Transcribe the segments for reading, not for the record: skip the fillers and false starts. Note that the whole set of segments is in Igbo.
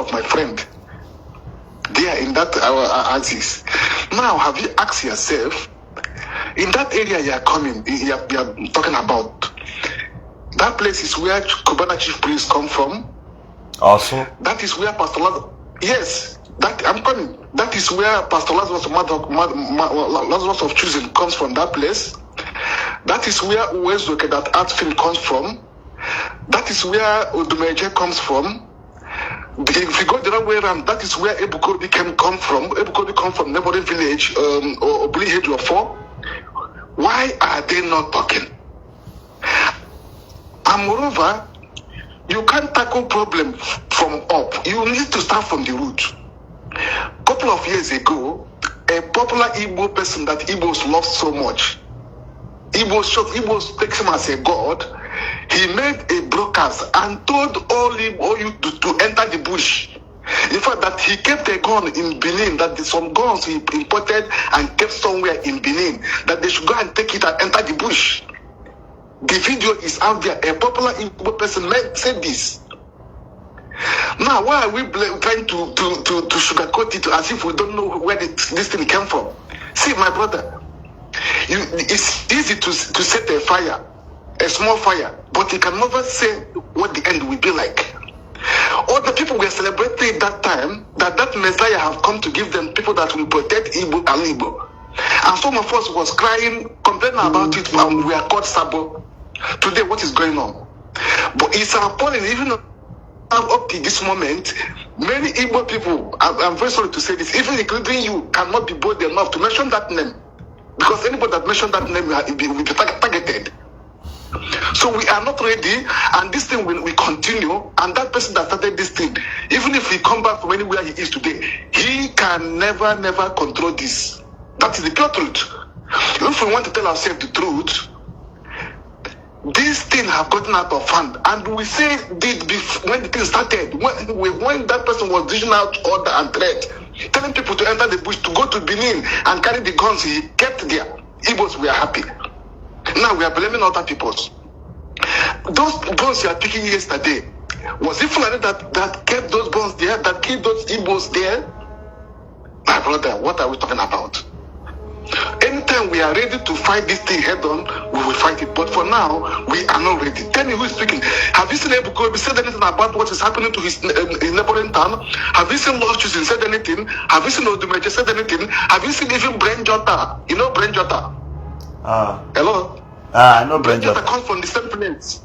of my friend. They are in that axis. Now, have you asked yourself, in that area you are talking about, that place is where Kubana chief priests come from. Also, that is where Pastor Lazarus. Yes, I'm coming. That is where Pastor Lazarus of Choosing comes from. That place. That is where Uwezoke, that art film, comes from. That is where Odumeje comes from. If you go the wrong way around, that is where Ebukobi come from. Ebukobi come from neighboring village, or Obliheju or 4. Why are they not talking? And moreover, you can't tackle problem from up. You need to start from the root. A couple of years ago, a popular Igbo person that Igbos love so much, Igbos takes him as a god. He made a broadcast and told all you to enter the bush. In fact, that he kept a gun in Benin, that some guns he imported and kept somewhere in Benin, that they should go and take it and enter the bush. The video is out there. A popular Igbo person said this. Now, why are we trying to sugarcoat it as if we don't know where this thing came from? See, my brother, it's easy to set a fire, a small fire, but you can never say what the end will be like. All the people were celebrating that time that Messiah have come to give them people that will protect Igbo and Ala Igbo. And some of us was crying, complaining about it, and we are called Sabo. Today, what is going on? But it's appalling, even up to this moment, many Igbo people, I'm very sorry to say this, even including you, cannot be bold enough to mention that name. Because anybody that mentioned that name will be targeted. So we are not ready, and this thing will continue. And that person that started this thing, even if he come back from anywhere he is today, he can never control this. That is the pure truth. If we want to tell ourselves the truth, this thing have gotten out of hand. And we say when the thing started, when that person was dishing out order and threat, telling people to enter the bush, to go to Benin and carry the guns he kept there, Igbos were happy. Now we are blaming other peoples. Those bones you are picking yesterday, was it Fulani that kept those bones there, that kept those Igbos there? My brother, what are we talking about? Anytime we are ready to fight this thing head on, we will fight it. But for now, we are not ready. Tell me who is speaking. Have you seen Ebukobi said anything about what is happening to his neighboring town? Have you seen Lost Choosing said anything? Have you seen Odumeje said anything? Have you seen even Brain Jota? You know Brain Jota? Hello? I know Brain Jota comes from the same place.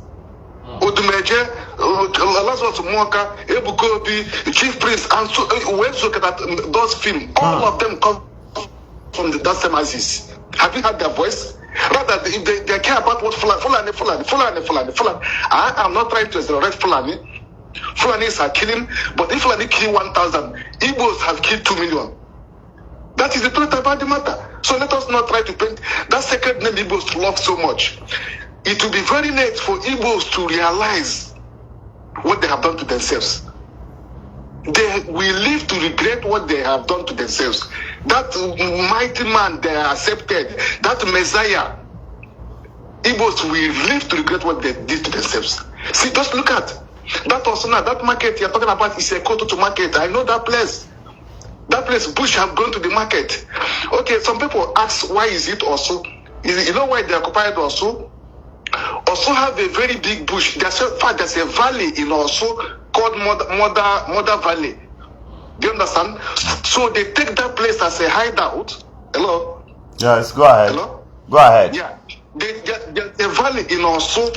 Odumeje, Lazarus Mwaka, Ebukobi, Chief Prince, and so Uwezoke that does film. All of them come from that same axis. Have you heard their voice? Rather, if they care about what Fulani. I am not trying to exaggerate Fulani. Fulanis are killing, but if Fulani kill 1,000, Igbos have killed 2 million. That is the truth about the matter. So let us not try to paint that sacred name Igbos love so much. It will be very late for Igbos to realize what they have done to themselves. They will live to regret what they have done to themselves. That mighty man they accepted, that Messiah, Igbos will live to regret what they did to themselves. See, just look at that Osuna, that market you're talking about is a Koto to market. I know that place. That place, Bush have gone to the market. Okay, some people ask, why is it Orsu? You know why they occupied Orsu? Orsu have a very big bush. There's a valley in Orsu called Mother Valley. Do you understand? So they take that place as a hideout. Hello? Yes, go ahead. Hello? Go ahead. Yeah. The valley in Orsu,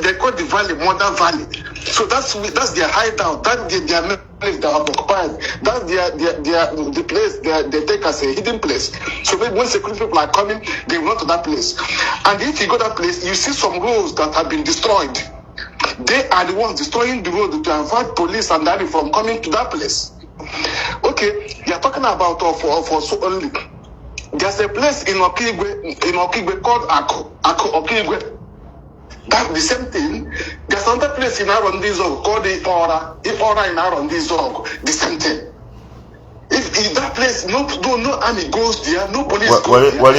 they call the valley Mother Valley. So that's their hideout. That's their place they have occupied. That's the place they take as a hidden place. So maybe when security people are coming, they run to that place. And if you go to that place, you see some roads that have been destroyed. They are the ones destroying the road to avoid police and army from coming to that place. Okay, you are talking about for so only. There's a place in Okigwe called Ako Okigwe. That's the same thing. There's another place in Arondizog called Ipora in Arondizog. The same thing. If that place, no army goes there, no police goes there. Where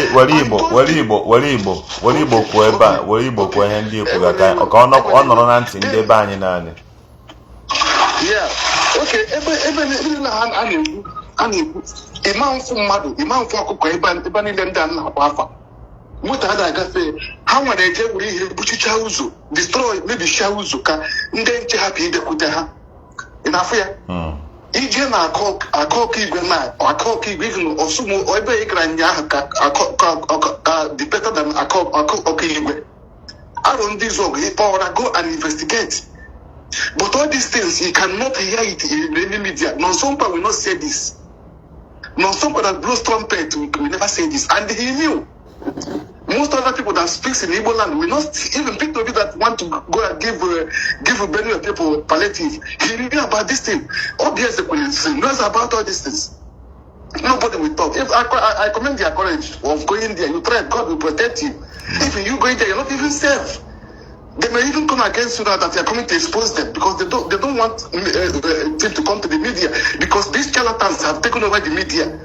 Yeah. okay, even I need imam from Madu, imam for Ibani Lendan, Wafa. What other gafe? How would I tell you, Buchichauzu, destroy maybe Shauzuka, and then happy the Kudaha in Afia? Ije na akọ igwe na akọ igwe even osumu obe igranya ka the better than akọ igwe. Around this work, or go and investigate. But all these things, you cannot hear it in any media. Non-Sompa will not say this. Non-Sompa that blows trumpet will never say this. And he knew. Most other people that speaks in Igbo land will not even people that want to go and give many people palliative. He knew about this thing. Obviously, he knows about all these things. Nobody will talk. If I commend their courage of going there, you try, God will protect you. If you go there, you're not even safe. They may even come against you now that you're coming to expose them because they don't want them to come to the media because these charlatans have taken over the media.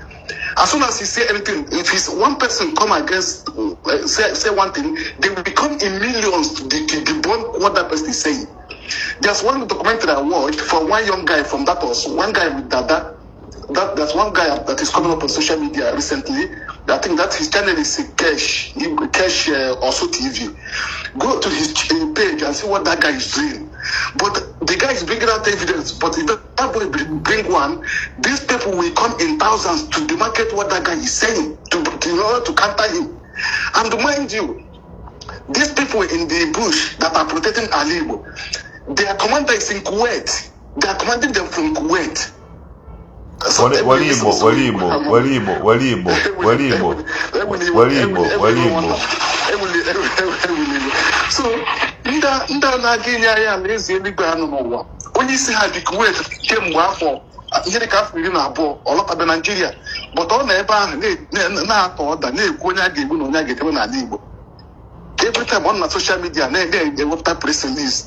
As soon as he say anything, if it's one person come against say one thing, they will become in millions to debunk what that person is saying. There's one documentary I watched for one young guy from that also, one guy with Dada. That's one guy that is coming up on social media recently. I think that his channel is Kesh Orsu TV. Go to his page and see what that guy is doing. But the guy is bringing out evidence. But if that boy bring one, these people will come in thousands to demarcate what that guy is saying in order to counter him. And mind you, these people in the bush that are protecting Ala Igbo, their commander is in Kuwait. They are commanding them from Kuwait. So nda na-agịnye ya na eze eluigwe anụ n'ụwa onye isi ha dị Kuwait kemgbe afọ ihe ka afọ 12 ọlọtabe Nigeria but ọ na ebe ahụ na-atọ ọda na-ekwu onye a ga-egbu na onye a ga-edebe n'ala Igbo every time on na social media na-ewepụta press release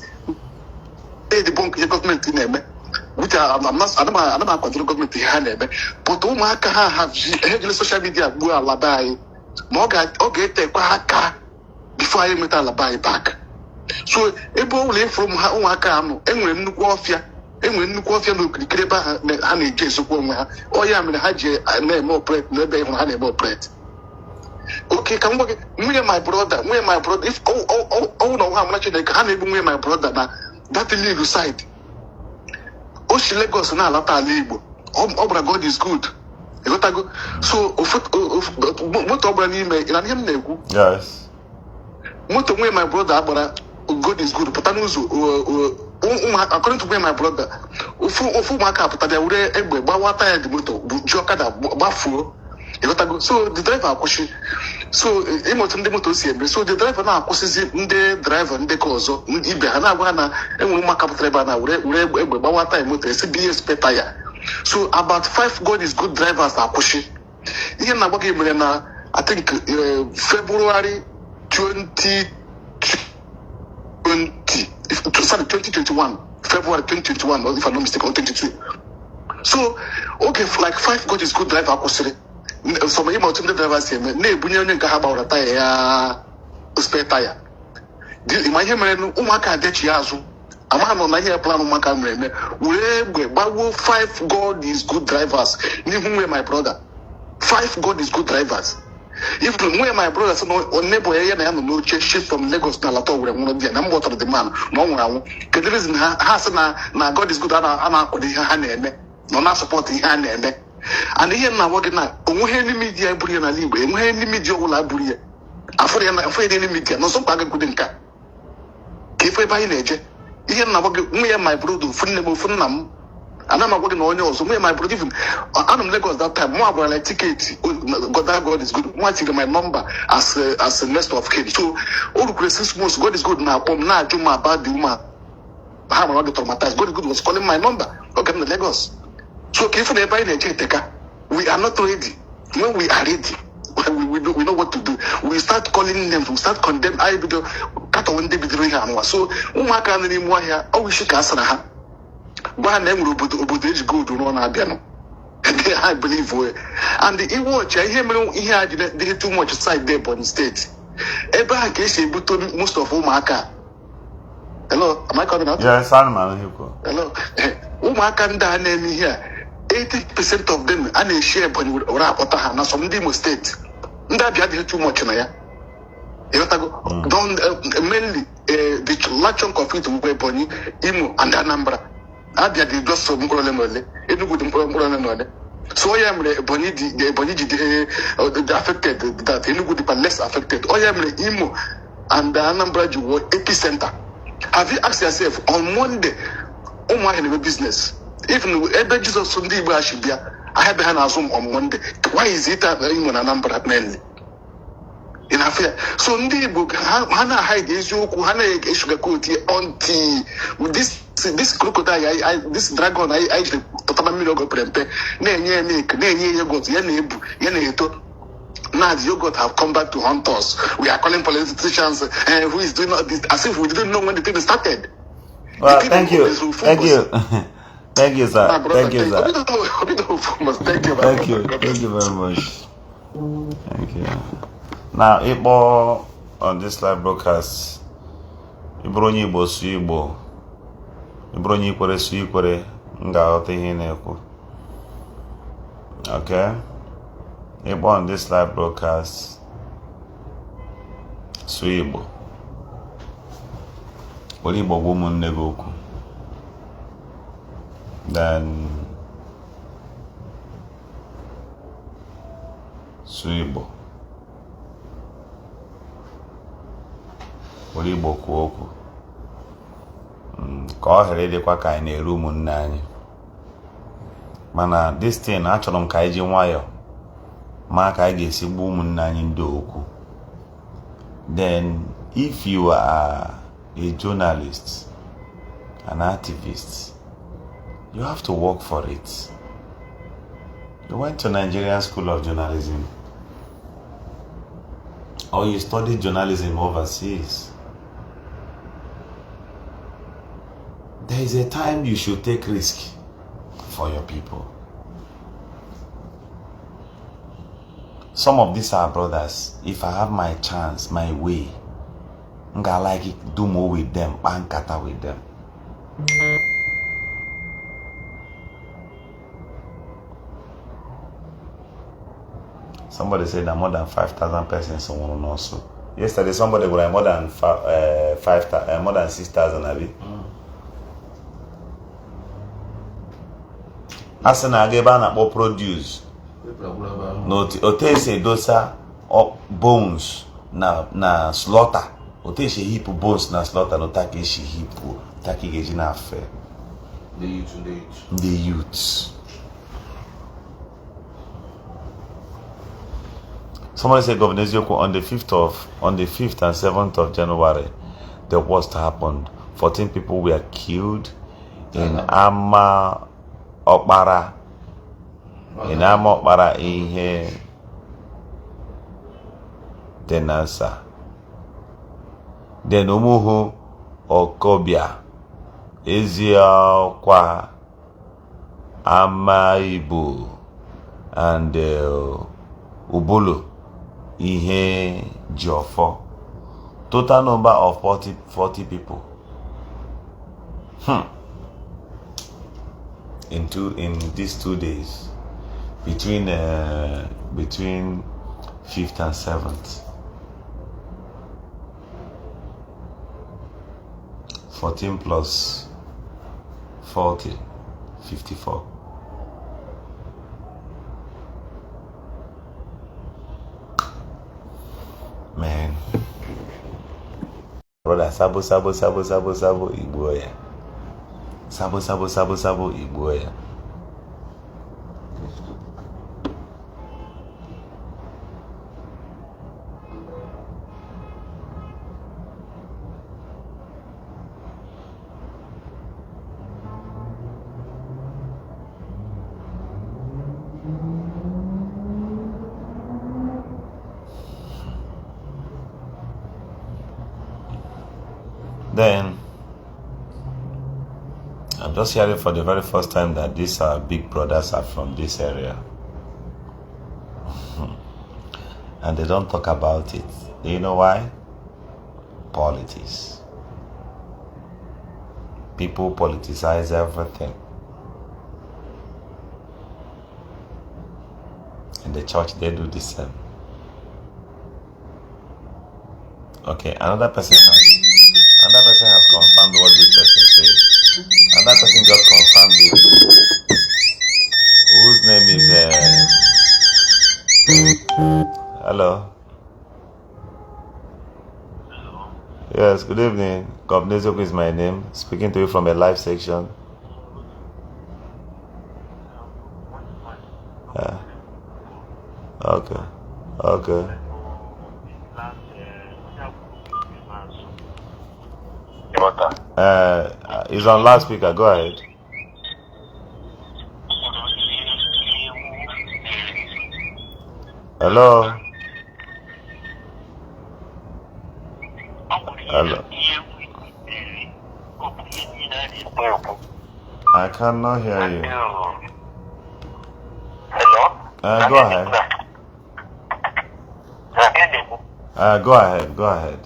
na-edebunk ihe gọọmenti na-eme which I'm not control government here, but ụmụaka ha have ejele social media gbuo ala be anyị ma ọ ga-etekwa aka before anyị meta ala be anyị back. So ebe ọ wụrụ from ha ụmụaka anụ enwere nnukwu ọfịa n'okirikiri ebe ha na-eji esokwa onwe ha ọ ya mere ha ji na-eme operate n'ebe ịhụrụ ha na-eme operate. Okay, ka m gwa gị nwunye my brother if ọwụ na ọha mara Chineke ha na-egbu nwunye my brother na that legal side Oshi Lagos na alata Ala Igbo. Obra God is good. You got to go. So, moto obra n'ime ina ihe m na-ekwu. Yes. Moto nwe my brother abara God is good. Pụta n'ụzọ according to my brother. Ofu maka pụta bịa were egbe gbawa taya dị moto bụ ji ọkada gbafuo. You got to go. So the driver akwụsị. So ịmụtụ ndị moto si eme. So the driver na-akwụsịzi ndị driver ndị ka ọzọ ibe ha na-agwa ha na enwere ụmụaka pụtara ebe a na were egbe gbawa taya moto esi bụ ihe speta ya. So about 5 God is good drivers akwụsị. Ihe na-agwa gị mere na I think February 2021 February 2021 if I'm not mistaken or 22. So okay like 5 God is good driver akwụsịrị. So my email to the drivers here, na-ebunye onye nke ha gbawara taya ya spare tire. Ma ihe mere ụmụaka adechi ya azụ amaghị nọ na ihe plan ụmụaka mere eme were egbe gbagbuo 5 God is good drivers n'ihu nwe my brother 5 God is good drivers. If nwe my brother sị na neighbor ya na ya nọ n'oche ship from Lagos na alata were nwụrụ bịa na mgbọtọrọ the man na ọ nwụrụ anwụ kedu reason ha sị na God is good a na-akwado ihe ha na-eme nọ na support ihe ha na-eme. And here now what na onwe any media buru ya na Igbo enwe any media ọbụla buru ya afọ ya any media no so mpaga gude nka ka ife ebe anyị na-eje ihe na gwa gị nwe ya my brother funne m funna m ana m agwa gị na onye ọzọ nwe my brother even anụ Lagos that time mo agbara like ticket God is good mo tiri my number as a next of kin so all the Christmas months God is good na akpọ m na-ajụ m about the woman ha mara dị traumatized God is good was calling my number okay in Lagos. So if we are not ready. When we are ready, we know what to do. We start calling them, we start condemning. I video cut on the video. So umaka na ni mwa here. Oh, we should answer ha. But them obodo go do no na biano. I believe we. And the watch I hear me here they too much side there on state. Eba case able most of umaka. Hello, am I coming out? Yes, I'm man. Hello. ụmụaka ndị a na-eme ihe a 80% of them a na-eshi Ebonyi were akpọta ha na some ndị Imo steeti ndị abịa adịghị too much na ya. Mainly the large chunk of it will Ebonyi, Imo and Anambra. Abia dị just so mkpụrụ ole na ole, Enugu dị mkpụrụ ole na ole. So ya mere Ebonyi dị affected that Enugu dị less affected. Ya mere Imo and Anambra ji were epicenter. Have you asked yourself on Monday, ụmụahịa na-eme business? Even ebe Jesus ndị Igbo ha bịa, ahịa ha na-azụ on Monday. Why is it Imo na Anambra mainly? In affair. So ndị Igbo ha na-hide eziokwu, ha na-sugarcoat until with this crocodile, this dragon, I totally million prempe, na-enye milk, na-enye yogurt, ya na-ebu, ya na-eto. Now the yogurt have come back to haunt us. We are calling politicians who is doing all this as if we didn't know when the thing started. Well, thank you. Thank you. Thank you, sir. Thank you, sir. Thank you. Thank you very much. Thank you. Now, Igbo on this live broadcast, Igbo onye Igbo su Igbo, Igbo onye Ikwere su Ikwere, nga-aghọta ihe na-ekwu. Okay? Igbo on this live broadcast, su Igbo. Were Igbo gwa ụmụnne gị okwu. Then, su Igbo. Were Igbo kwuo okwu ka ọ ghara ịdịkwa ka anyị na-eru ụmụnne anyị. Mana this thing achọrọ m ka anyị ji nwayọọ ma ka anyị ga-esi gbuo ụmụnne anyị ndị okwu. Then if you are a journalist, an activist, you have to work for it. You went to Nigerian School of Journalism, or you studied journalism overseas. There is a time you should take risk for your people. Some of these are brothers. If I have my chance, my way, I'm gonna like it, do more with them, bankata with them. Somebody said that more than 5,000 persons on Orsu. Yesterday, somebody was like more than 5,000, more than 6,000, Abi. Asana ageba na po produce. No, ote se dosa bones na slaughter. Ote se hip bones na slaughter no take she hip take geji na affair. The youths. Somebody said Governmental on the 5th and 7th of January, the worst happened. 14 people were killed in Ama Okpara. In Ama Okpara ihe Denansa. Then Umuhu Okobia. Eziokwa Ala Igbo and Ubulu ihe Jofo. Total number of 40 people. In these 2 days, between 5th and 7th, 14 plus 40, 54. Man, brother, sabo Igbo ya. Sabo Igbo ya. Then I'm just hearing for the very first time that these big brothers are from this area. And they don't talk about it. Do you know why? Politics. People politicize everything. the church, they do the same. Okay, another person has confirmed what this person said. Another person just confirmed it. Whose name is hello? Yes, good evening. Governmental is my name. Speaking to you from a live section. Okay. It's on loudspeaker. Go ahead. Hello. I cannot hear you. Hello? Go ahead. Go ahead.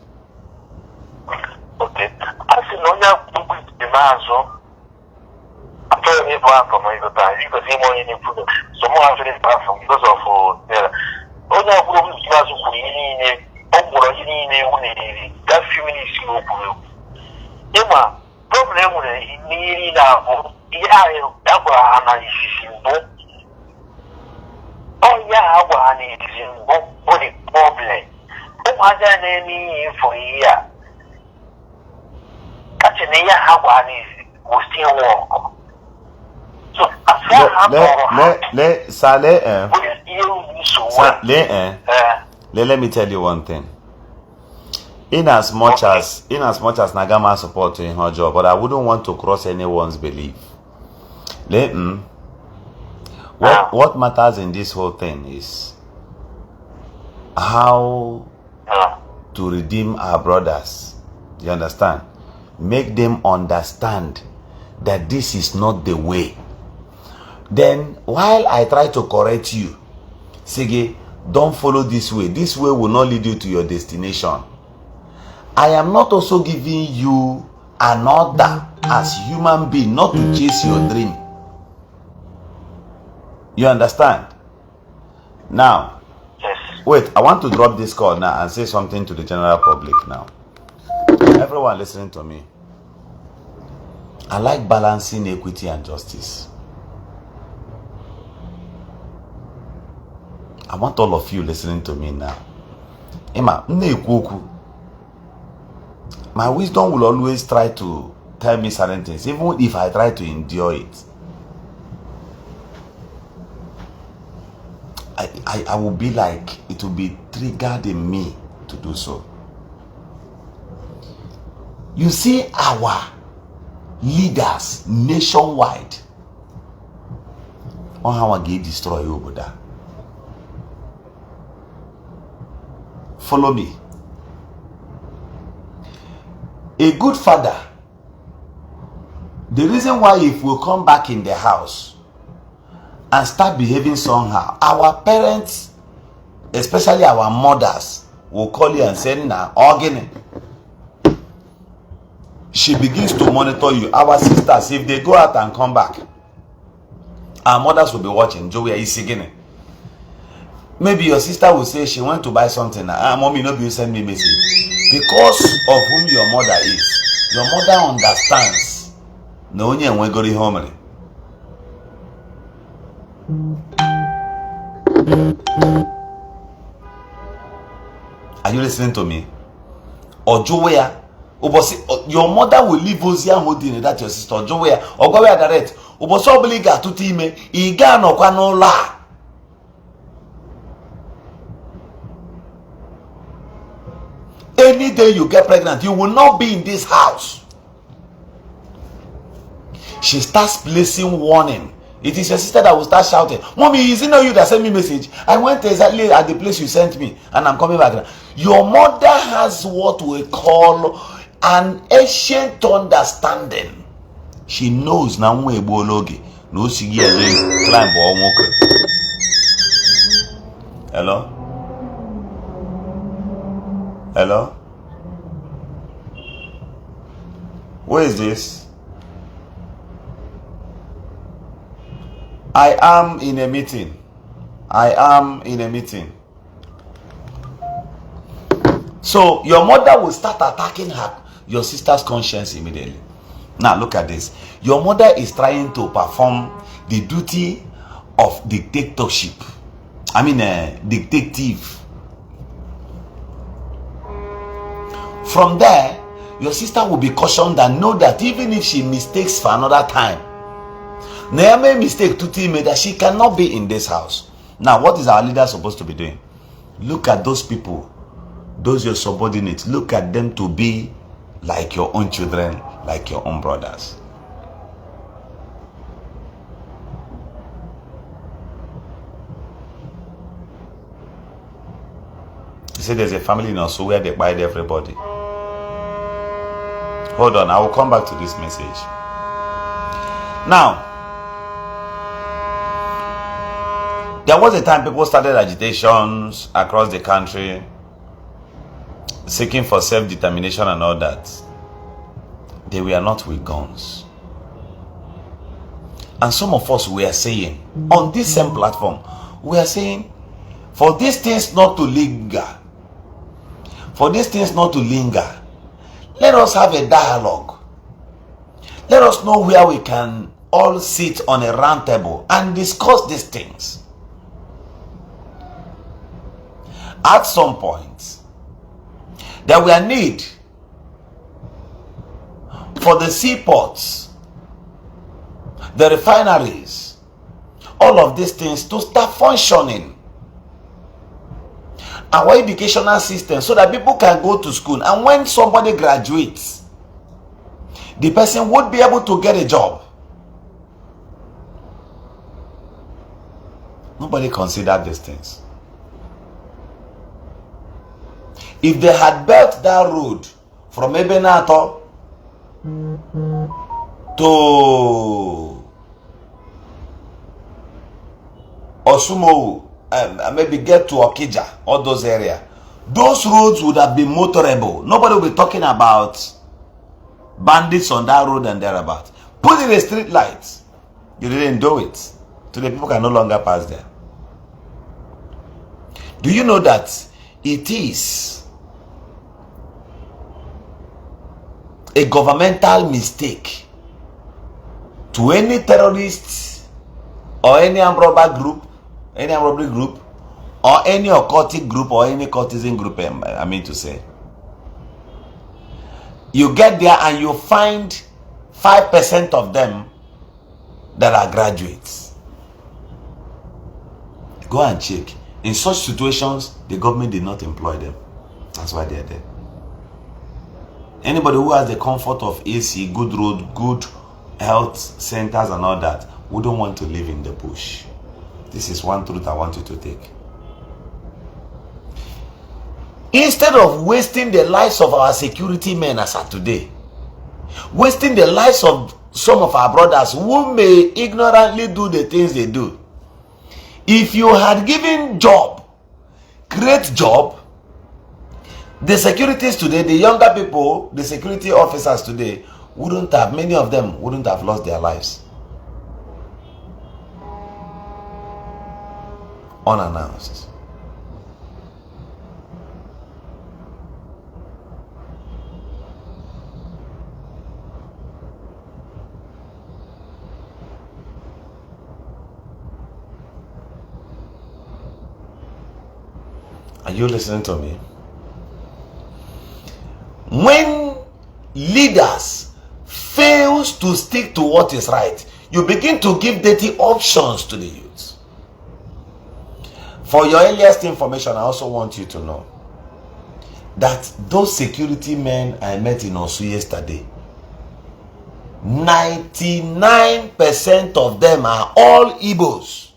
Okay. I see no one the mazo. I'm telling you from my time because he money in food. So more actually from because of onye akwụrụ ndị mazụ kwuru ihe niile ọ gwụrụ ihe niile ewu na-eri that few minutes you kwuru ịma problem nwere n'iri na-abụ ihe ahụ agwara ha na isisi mbụ ọnya ha gwara ha na isisi mbụ bụ the problem ụmụaja na-eme ihe ifo ihe a kacha na ihe ha gwara na isi will still work. So as far as let me tell you one thing. In as much as Nagama support in her job, but I wouldn't want to cross anyone's belief. What matters in this whole thing is how to redeem our brothers. You understand? Make them understand that this is not the way. Then while I try to correct you, Sige, don't follow this way. This way will not lead you to your destination. I am not also giving you an order as human being not to chase your dream. You understand? Now, wait, I want to drop this call now and say something to the general public now. Everyone listening to me. I like balancing equity and justice. I want all of you listening to me now. Emma, my wisdom will always try to tell me certain things, even if I try to endure it. I will be like, it will be triggered in me to do so. You see our leaders nationwide on how I get destroyed over there. Follow me. A good father, the reason why if we come back in the house and start behaving somehow, our parents, especially our mothers, will call you and say, "Nah, organic." She begins to monitor you. Our sisters, if they go out and come back, our mothers will be watching. Joey, are you singing? Maybe your sister will say she went to buy something. Mommy, no, you send me a message. Because of whom your mother is, your mother understands. No one will go to home. Are you listening to me? Or Joey, your mother will leave Ozia holding that your sister Joey or go where direct. Oboso obliga to time iga no kwa no la. Any day you get pregnant, you will not be in this house. She starts placing warning. It is your sister that will start shouting, "Mommy, is it not you that sent me message? I went exactly at the place you sent me and I'm coming back now." Your mother has what we call an ancient understanding. She knows now we bologi. No sigi climb or walk. Hello? Hello? Where is this? I am in a meeting. I am in a meeting. So your mother will start attacking your sister's conscience immediately. Now look at this. Your mother is trying to perform the duty of dictatorship. Dictative. From there, your sister will be cautioned and know that even if she mistakes for another time, Naomi mistake to tell me that she cannot be in this house. Now, what is our leader supposed to be doing? Look at those people, those your subordinates. Look at them to be like your own children, like your own brothers. You see, there's a family in Orsu where they bite everybody. Hold on, I will come back to this message. Now, there was a time people started agitations across the country, seeking for self-determination and all that. They were not with guns. And some of us were saying, on this same platform, we are saying, for these things not to linger, let us have a dialogue. Let us know where we can all sit on a round table and discuss these things. At some point, there will be a need for the seaports, the refineries, all of these things to start functioning. Our educational system, so that people can go to school, and when somebody graduates, the person would be able to get a job. Nobody considered these things. If they had built that road from Ebenato to Osumo, maybe get to Okija, all those areas, those roads would have been motorable. Nobody will be talking about bandits on that road and thereabouts. Put in a street lights. You didn't do it. Today people can no longer pass there. Do you know that it is a governmental mistake to any terrorists or any armed robbery group, or any occultic group or any cultism group, I mean to say, you get there and you find 5% of them that are graduates. Go and check. In such situations, the government did not employ them. That's why they are there. Anybody who has the comfort of AC, good road, good health centers and all that, wouldn't want to live in the bush. This is one truth I want you to take. Instead of wasting the lives of our security men as of today, wasting the lives of some of our brothers who may ignorantly do the things they do, if you had given job, great job, the securities today, the younger people, the security officers today, many of them wouldn't have lost their lives. Unannounced. Are you listening to me? When leaders fails to stick to what is right, you begin to give dirty options to the youth. For your earliest information, I also want you to know that those security men I met in Orsu yesterday, 99% of them are all Igbos.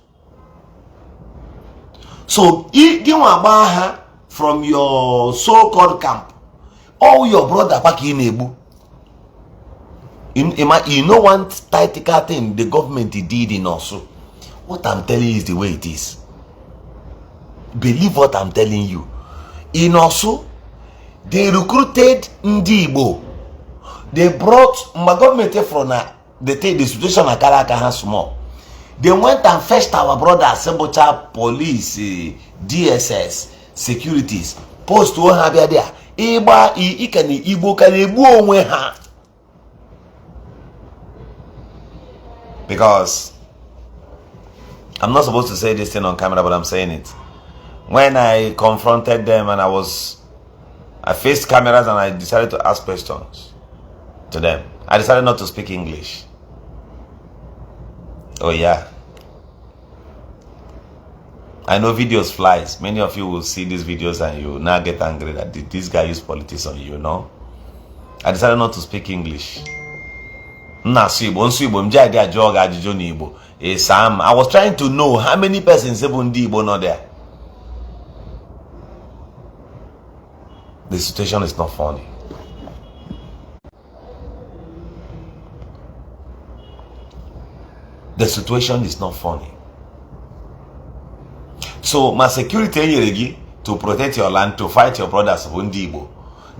So if you are from your so-called camp, all your brother back in Igbo, you know one tactical thing the government did in Orsu. What I'm telling you is the way it is. Believe what I'm telling you. In Orsu, they recruited Ndi Igbo. They brought my government from the situation Akalaka has small. They went and fetched our brothers, Sembocha police, DSS, securities, post one have there. Igbo can because I'm not supposed to say this thing on camera, but I'm saying it. When I confronted them and I faced cameras and I decided to ask questions to them, I decided not to speak English. Oh yeah. I know videos flies. Many of you will see these videos and you will now get angry that this guy used politics on you, no? I decided not to speak English. I was trying to know how many persons in Igbo not there. The situation is not funny. The situation is not funny. So my security to protect your land, to fight your brothers of Igbo.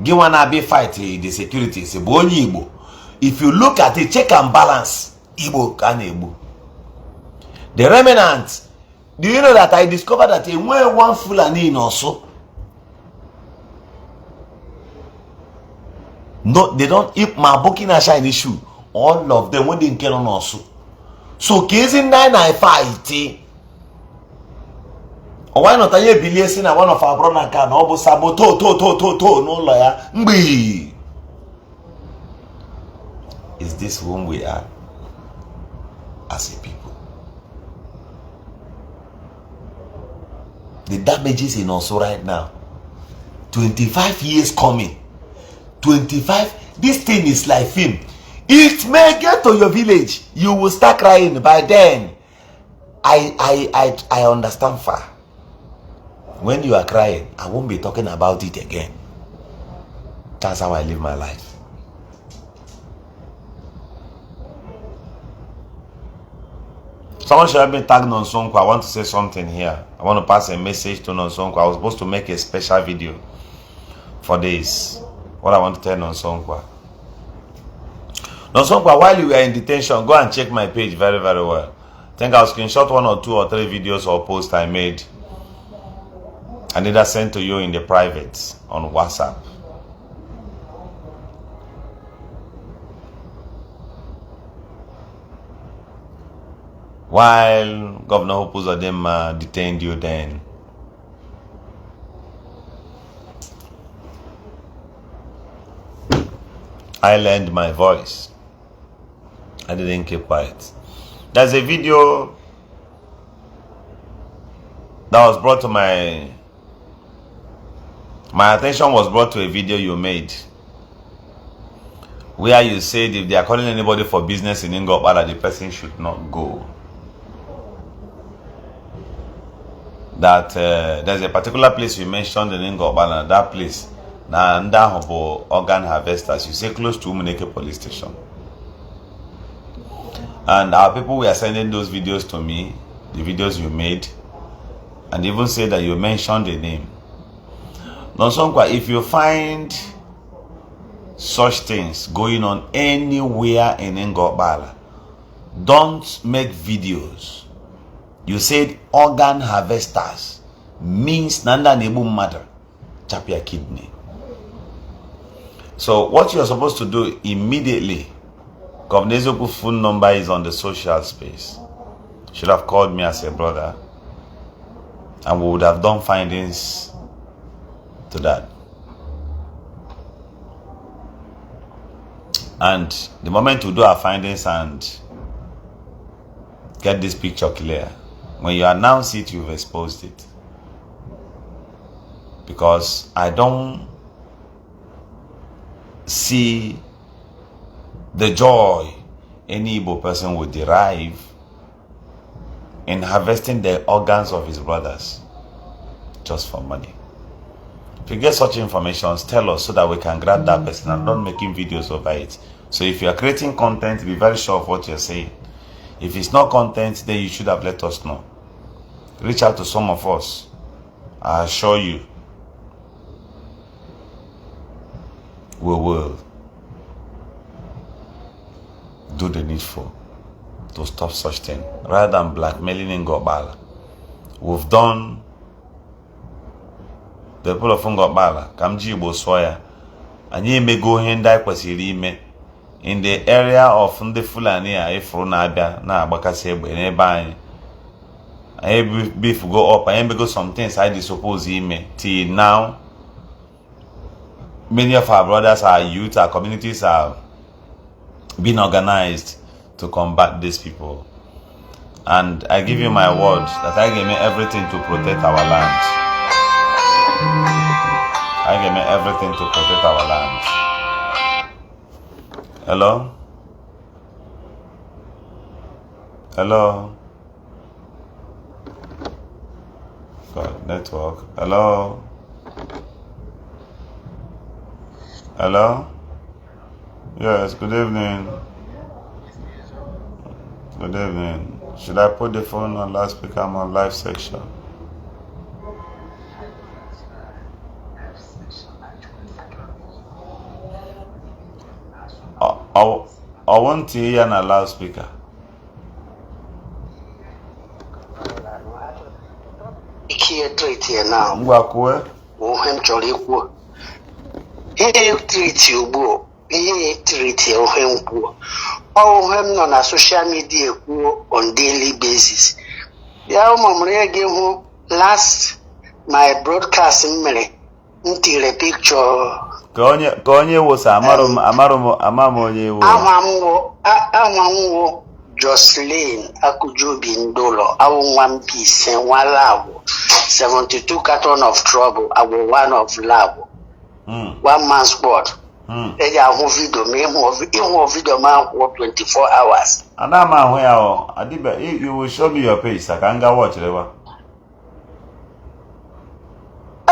Give one be fight the security. If you look at it, check and balance. Igbo can Igbo. The remnants. Do you know that I discovered that in one Fulani in Orsu? No, they don't. If my booking a shiny shoe, all of them wouldn't kill on Orsu. So case in 995. Why not a year billion one of our brother can almost saboto no lawyer? Mbi. Is this whom we are as a people? The damages in also right now. 25 years coming. 25. This thing is like film. It may get to your village. You will start crying. By then, I understand far. When you are crying, I won't be talking about it again. That's how I live my life. Someone should have been tagged on Nonsonko. I want to say something here. I want to pass a message to Nonsonko. I was supposed to make a special video for this. What I want to tell Nonsonko. Nonsonko, while you were in detention, go and check my page very, very well. I think I'll screenshot 1 or 2 or 3 videos or posts I made. I need to send to you in the private on WhatsApp. While Governor Uzodinma detained you then, I learned my voice. I didn't keep quiet. There's a video that was brought to my attention was brought to a video you made where you said if they are calling anybody for business in Ingopala, the person should not go. That there's a particular place you mentioned in Ingopala, that place, Nanda organ harvesters, you say close to Umuneke police station. And our people were sending those videos to me, the videos you made, and even say that you mentioned the name. Nonsonko, if you find such things going on anywhere in Ngobala, don't make videos. You said organ harvesters means Nanda Nebu mother, chap your kidney. So what you're supposed to do immediately, Governmental phone number is on the social space. Should have called me as a brother, and we would have done findings to that. And the moment we do our findings and get this picture clear, when you announce it, you've exposed it. Because I don't see the joy any Igbo person would derive in harvesting the organs of his brothers just for money. If you get such information, tell us so that we can grab that person and not making videos over it. So if you are creating content, be very sure of what you're saying. If it's not content, then you should have let us know. Reach out to some of us. I assure you, we will do the needful to stop such thing rather than blackmailing Ngobala. We've done the people of Ngobala, Kamji Igbo Soya, and ye may go in that kwesiri in the area of the Fulani Ifru Nabia, na Bakasebe, nearby. I beef go up, I go some things I suppose till now. Many of our brothers, our youth, our communities are being organized to combat these people. And I give you my word that I give me everything to protect our land. I give me everything to protect our land. Hello? Hello? God, network. Hello? Hello? Yes, good evening. Good evening. Should I put the phone on loudspeaker? I'm on live section. I want to hear on loudspeaker. Here treat here now. Ngwakwe? Ohem chori kwo. Here treat you bo. Here treat here ohem kwo. Ohem no na social media kwo on daily basis. Ya umamre ge hu last my broadcast mmere ntire picture. Konye wo sa amamo onye wo. Amamwo Jocelyn Akujobi Ndolo, awu 1 piece, 1 lab, 72 carton of trouble, awu 1 of lab, 1 man's sport. Eja hu video me hu video man for 24 hours. Adama hu ya o, Adiba, you will show me your page, I can go watch lewa.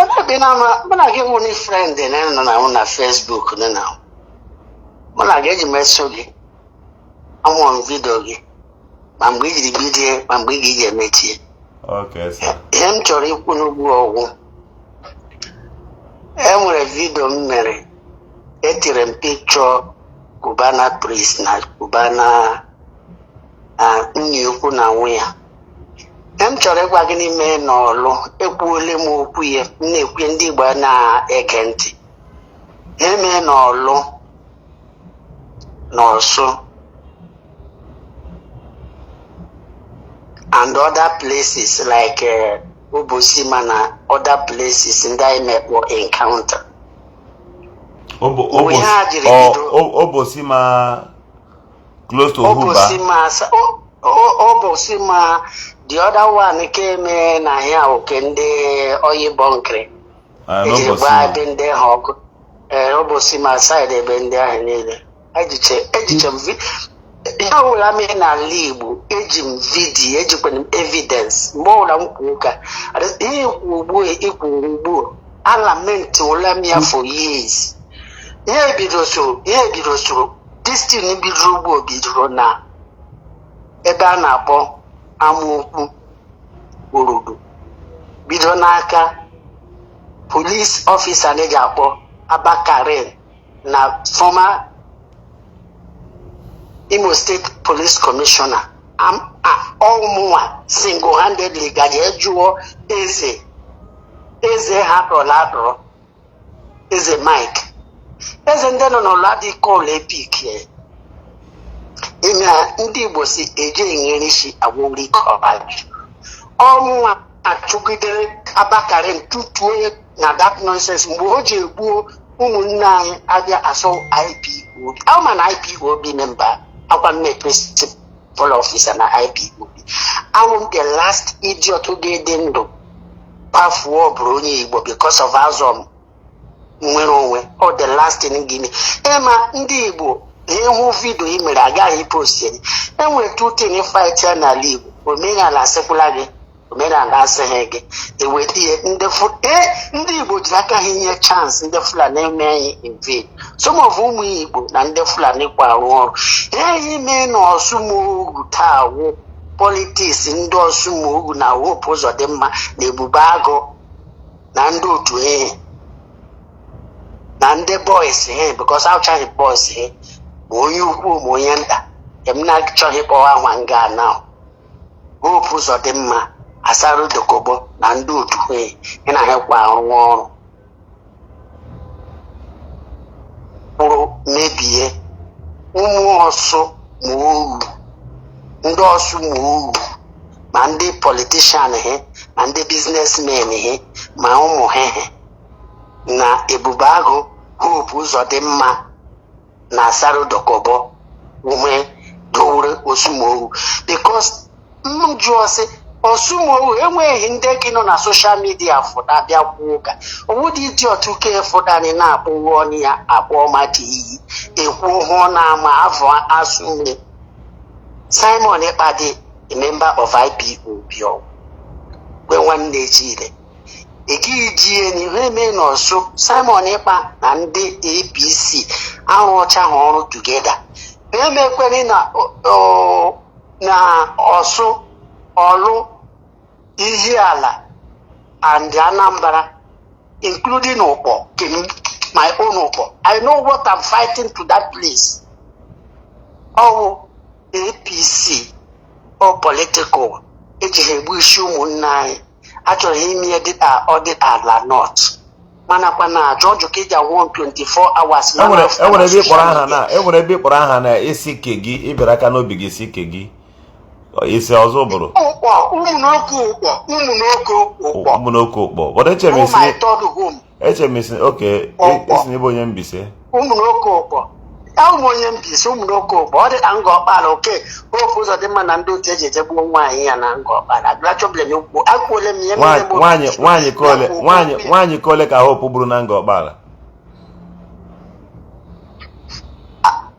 Bana ge woni friend na Facebook na. Bana ge message. I'm on video. I'm going to be there. I'm going to get met. Okay, sir. I'm sorry, I'm a video mere. A picture Cubana priest na Cubana Nyukuna wea. I'm sorry, I'm me no lo. Equally more queer. Nequindi bana agent. Eme no lo. No so. And other places like Obosimana, other places in that network encounter. Obosima close to Obosima, Obosima, the other one came in Kende Oye Bonkre. Been there, Obosima side, been there. I how I mean Ala Igbo, ejim video, ejim evidence, more than Kuka. Alament Olamia for years. Here be so, this thing be robo be drona. Ebana po, amuku, urudu. Bidonaka, police officer Negapo, Abakaren, na former Imo State Police Commissioner. I'm all single-handedly Gajejuo Eze Haprolabro Eze Mike. Eze ndeno no ladi call epic here. Ina ndi Igbo si eje ngenishi awuri college. All achugide Abakaren tutue na that nonsense mboje egbuo umunna anyị abịa aso IPO. I'm an IPOB member. I'm a principal officer na IPOB. I'm the last idiot who get into path war brony Igbo because of Azom. Or the last in Guinea. Emma ndi Igbo, who video imere agaghị posted. And we're two things fighting na Ala Igbo. Omega la secular. Omega la sehege. They were here in the foot. Ndi Igbo jaka hinye chance in the Fulani me invade. Some of whom Igbo and the Fulani kwa war. He may no Orsu guta politics in do Orsu na wo Uzodinma ne bubago na ndo to and the boys because I'll try the boys here. Moyuku Moyanda. emna chọghị kpọwa nwanga now. Hope Uzodinma asaru dokobo na ndị otu ị na-ahekwa arụ ọrụ. Pụrụ mebie ụmụ Orsu ma oru. Ndị Orsu ma oru. Ma ndị politician ma ndị businessmen ma ụmụ na Ebube Agụ Hope Uzodinma na asaru dokobo ume dowere Osumoru because jụọ sị Osumoru enweghị ndị gị nọ na soshal midia fụda bịa kwuo ụka owudị dị otu ke fụdani na-akpụwo ọnụ ya akpọ mmadụ iyi ekwu hụ na ama afọ asụme Simon Ekpadi a member of IPOB gwe nwanne ejire egighị ji enyi ha eme n'Orsu Simon Ekpa na ndị APC arụcha ha ọrụ together emekwere na Orsu Olu Ihiala and Anambra including Ukpo, my own Ukpo. I know what I'm fighting to that place. Oh, APC or political. It's a wish you munai. Actually, he did audit Ala North. Manapana, George Kija won 24 hours. Every bit for Hana is Sikegi, Iberaka no big Sikegi. It's also bro. Umunoko. What a chemist? HMS, okay. It's Nibonian Bise. Umunoko. Almoyam Bis, Umunoko, bought it and got bad, okay. Hope Uzodinma and do take it one way and got bad. Gradually, you call it a hope Brunango Bala.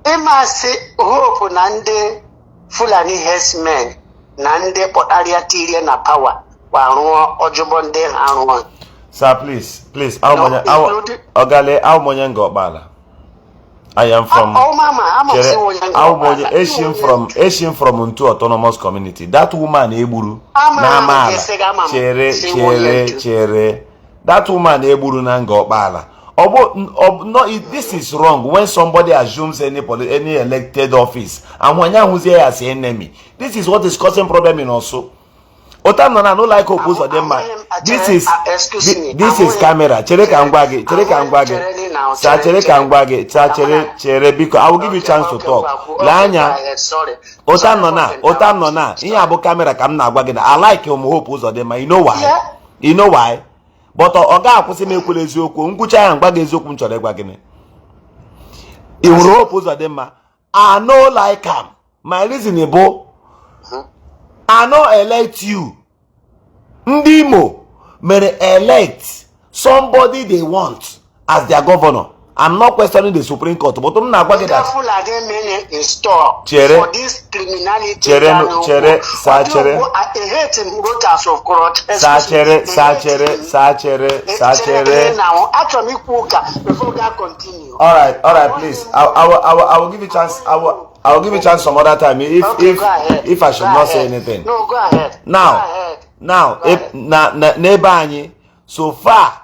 Emma say, hope Nande. Fulani herdsmen nande potaria tiria na power wa ojobonde anwa. Sir, please, how many got bala? I am from Asian from Unto autonomous community. That woman Eburu chere that woman Eburu nango bala. No, this is wrong when somebody assumes any elected office and when you here as an enemy. This is what is causing problem in Orsu. Otamna no like Uzodinma. This is camera. Chere because I will give you a chance to talk. Lanya. Otamna. Ihe abo camera kam na agwa gị. I like him Hope Uzodinma. You know why? You know why? But Oga akwụsị m ekwere eziokwu nkwucha ya mgba eziokwu m chọrọ ịgwa gịnị iwuru Hope Uzodinma I no like am my reason bụ I no elect you ndị Imo mere elect somebody they want as their governor. I'm not questioning the Supreme Court, but I'm not going to install for this criminality. All right, please. I will give you a chance. I will give you a chance some other time if I should not say anything. No, go ahead. Now, if so far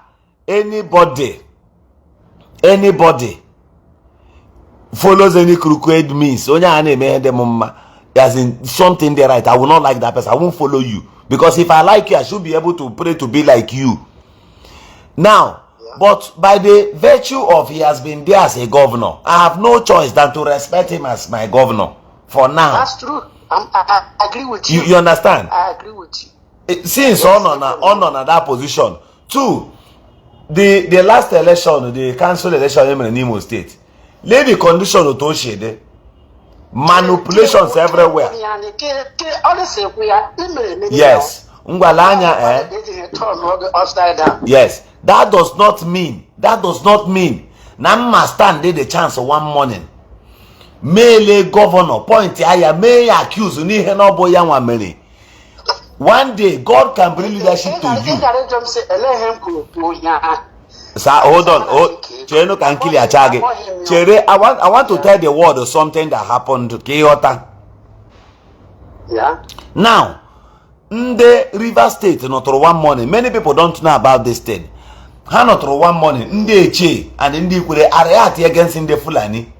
anybody follows any crooked means, as in something they right, I will not like that person. I won't follow you. Because if I like you, I should be able to pray to be like you. Now, but by the virtue of he has been there as a governor, I have no choice than to respect him as my governor. For now. That's true. I agree with you. You understand? I agree with you. Since on that position. Two, the last election, the council election in Imo State, lay the condition of Toshede, manipulations everywhere. Yes. Yes. That does not mean Nama stand the chance of one morning. Mele governor point higher, may accuse you. One day, God can bring leadership to you. Sir, hold on. Chere can kill your target. Chere, I want to tell the world something that happened to Kyoto. Yeah. Now, in the River State, not through one morning. Many people don't know about this thing. Not through one morning. In the Che and in the Kure are react against in the Fulani.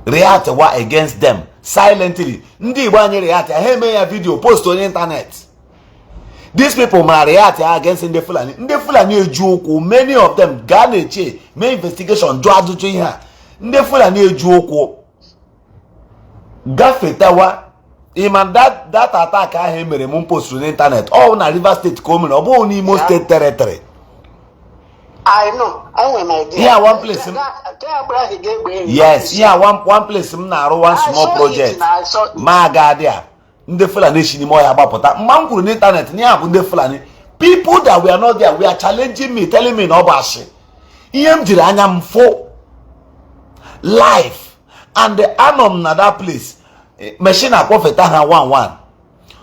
React against them. silently. Ndi Igbo anyị react ha eme ya video post on internet. These people ma react against ndị Fulani. Ndị Fulani eju okwu, many of them ga na-eche mee investigation jụ ajụjụ ihe a. Ndị Fulani eju okwu gafetawa iman that attack ahụ emere m post on internet all na Rivers State ka o mere, ọ bụghị n'Imo State territory. I know. I know my idea. Yeah, one place. Yes, yeah, one place. One small project. Ma gadia. Nde Fulani shini mo ya bapota. Man kuru ni internet ni abu nde Fulani. People that were not there, we are challenging me, telling me no bashi. Iyem jiri anya mfo life and the anom na that place. Machine a prophet ha 1-1.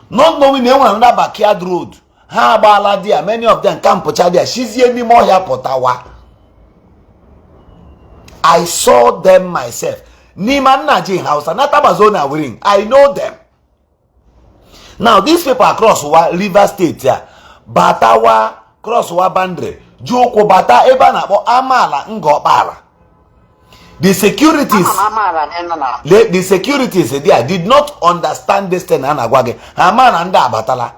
Not knowing anyone another backyard road. Ha abala there, many of them can't put there. She's anymore here potawa. I saw them myself. Niman Naji house and Natabazona wearing. I know them. Now these people across River State here, Batawa cross Wabandre, Joko Bata Ebanabo Amala Ngopara. The securities there did not understand this thing and Agwage. Haman and Batala.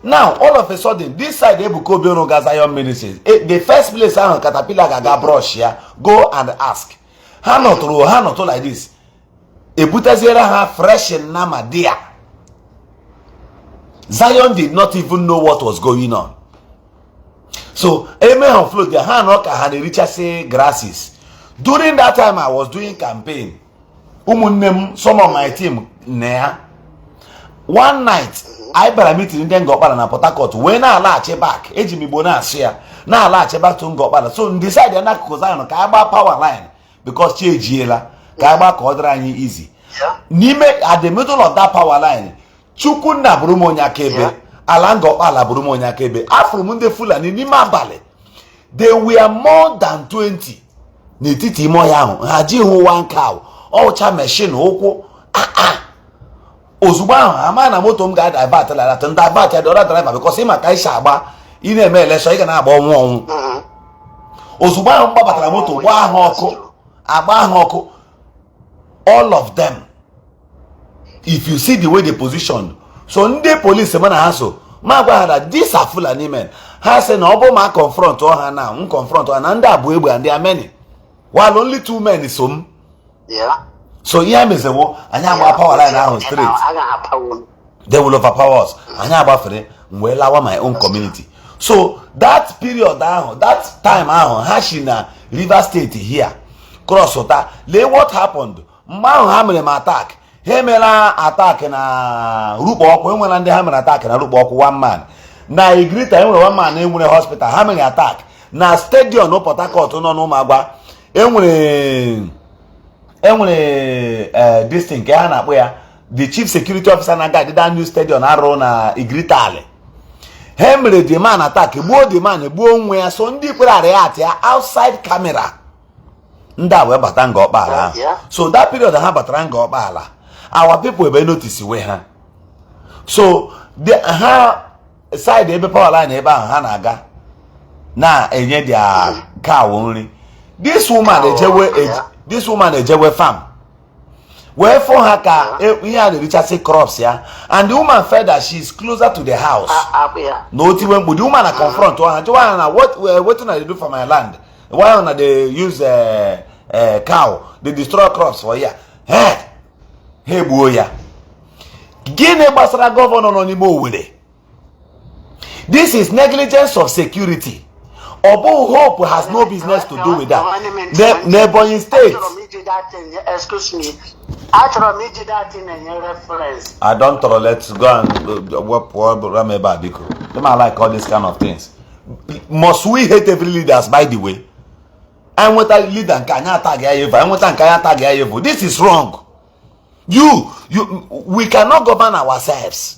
Now, all of a sudden, this side Ebuko Biono Gazayon Ministries, the first place I Caterpillar Gaga brush here, go and ask. Hanoto like this. Ebutazera ha fresh and nama dear. Zion did not even know what was going on. So, Amen of float the Hanoka had a richer say grasses. During that time, I was doing campaign. Some of my team there. One night, I better meet in Ngopala na Port Harcourt. When I latch back, Ejimi Bona share. Now latch back to Ngopala. So decide na Kozano Kaba power line because Chiela Kaba Kodrani easy. Nime at the middle of that power line. Chukuna Brumonya Kebe, Alangopala Brumonya Kebe. Afrumunde Fulani Nima Bale. They were more than 20. Nititi Moyang, Haji who one cow, Ocha machine Hoko. Ozuba, a man a motor guy divert like that and divert the other driver because him a Kaishaba in a mail, so you can have one. Ozuba, Baba Moto, Wahoko, Abahoko, all of them. If you see the way they positioned, so the police man hassle, Magwa, these are Fulani men. Has an Obama confront or her now, confront and under Abuebu, and there are many. While only 2 men is home. Yeah. So here is the war, and I have power line now on street. They will overpower us. And I have well our my own community. So that period down, that time out, Hashina, River State here, cross water, lay what happened? Mount Hamilton attack. Hemela attack na Rubok, when the Hamilton attack na Rubok, 1 man. Now he greet 1 man in the hospital, Hamilton attack. Now stadium no Port Harcourt no Magba. This thing where the chief security officer naga did that new stadium around Igritale. Henry the man attack, both the man, where so deep react outside camera. Nda we batango bala. So that period I have batango bala. Our people will notice where her. So the side the power line eba hanaga. Na enye dia car only. This woman a jewe farm. Wherefore her car we had the Richard crops here, and the woman felt that she is closer to the house. No, when the woman a confront her, what do I do for my land? Why on they use cow? They destroy crops for here. Hey boya. Guinea Basra governor on the. This is negligence of security. Obo Hope has no business to do with that. Neighboring states. Excuse me. I don't know. Let's go and remember because they might like all these kind of things. Must we hate every leaders? By the way, I want a leader can attack. I want to attack. This is wrong. We cannot govern ourselves.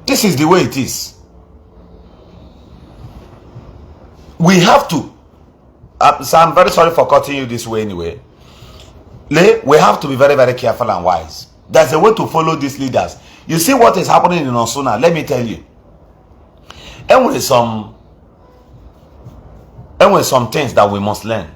This is the way it is. We have to. So I'm very sorry for cutting you this way anyway. We have to be very, very careful and wise. There's a way to follow these leaders. You see what is happening in Orsu now? Let me tell you. And with some things that we must learn.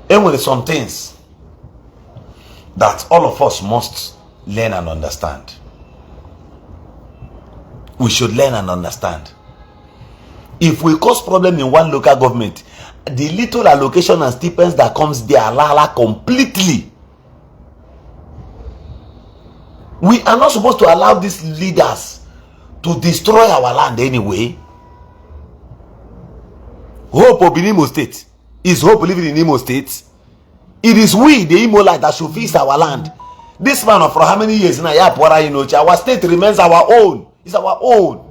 And with some things that all of us must learn and understand. We should learn and understand. If we cause problem in one local government, the little allocation and stipends that comes there alala completely. We are not supposed to allow these leaders to destroy our land anyway. Hope of Imo State is Hope living in Imo State. It is we, the Imo light, that should fix our land. This man for how many years now? Our state remains our own. It's our own.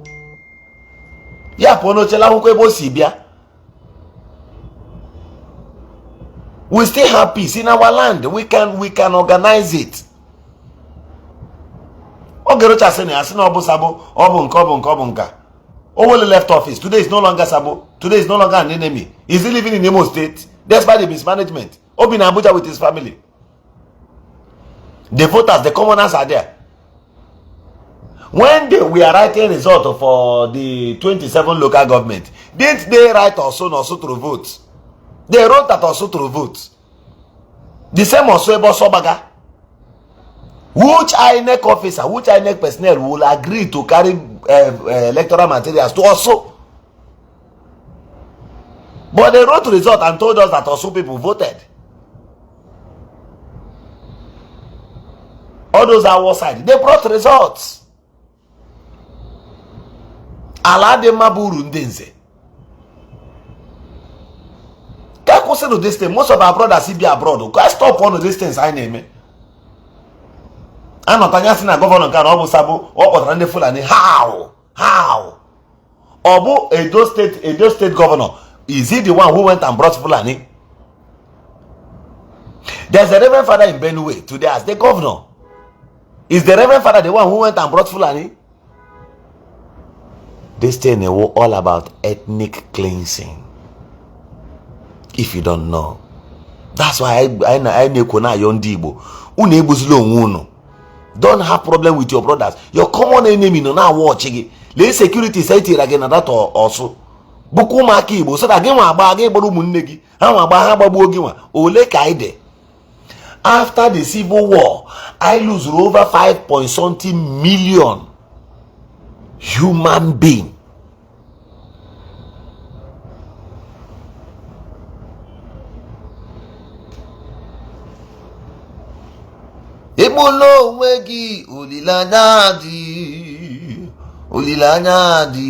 We still have peace in our land. We can organize it. Owole left office. Today is no longer Sabo. Today is no longer an enemy. Is he living in Imo State? Despite the mismanagement. Obi in Abuja with his family. The voters, the commoners are there. When we are writing result for the 27 local government, didn't they write also to vote? They wrote that also to vote. The same also about Sobaga. Which INEC officer, which INEC personnel will agree to carry electoral materials to also? But they wrote result and told us that also people voted. All those are our side. They brought results. Ala Igbo ndenze. To this thing, most of our brothers see be abroad. Go stop one of these things I name it. I'm not saying a governor can almost sabo or run the Fulani. How? Obu Edo State governor. Is he the one who went and brought Fulani? There's a Reverend Father in Benue today as the governor. Is the Reverend Father the one who went and brought Fulani? This thing is all about ethnic cleansing. If you don't know, that's why I don't have problem with your brothers. Your common enemy no now watching. Let security say it again that also. Buku maki Igbo so that again wa agba again boru munnegi. Ha wa agba ha gbagbu ogi wa. Ole kaide. After the civil war, I lose over 5.something million human beings. Ebolo wegi olilanya di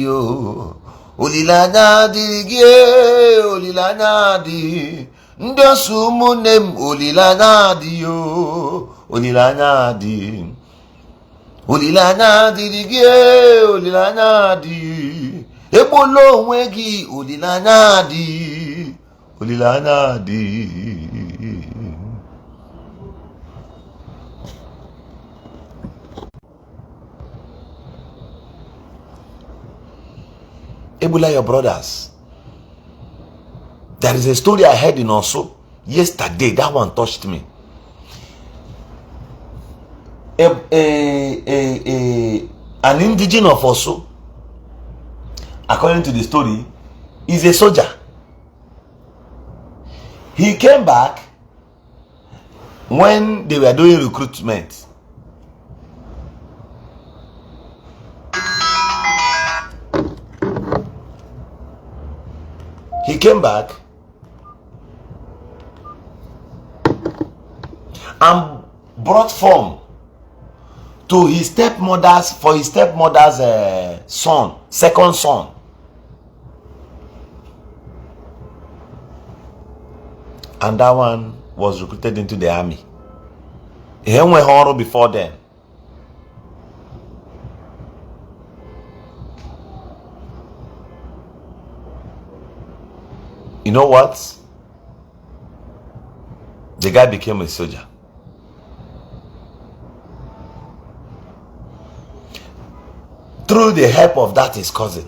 o olilanya di gie olilanya di ndo sumunem olilanya di o olilanya di gie olilanya di ebolo wegi olilanya di. Ebula your brothers. There is a story I heard in Orsu yesterday. That one touched me. An indigene of Orsu, according to the story, is a soldier. He came back when they were doing recruitment. He came back and brought form to his stepmother's son, second son. And that one was recruited into the army. He went horror before then. You know what? The guy became a soldier. Through the help of that his cousin.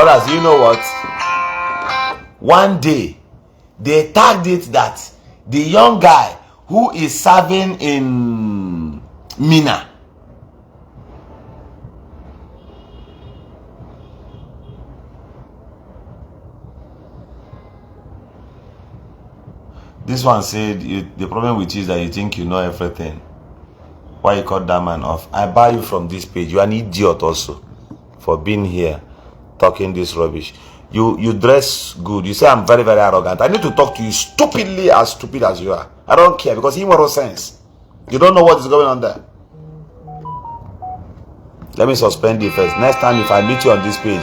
brothers, you know what? One day, they tagged it that the young guy who is serving in Mina, this one said, the problem with you is that you think you know everything. Why you cut that man off? I buy you from this page. You are an idiot also for being here talking this rubbish. You dress good. You say I'm very, very arrogant. I need to talk to you stupidly, as stupid as you are. I don't care, because he moral sense. You don't know what is going on there. Let me suspend you first. Next time if I meet you on this page,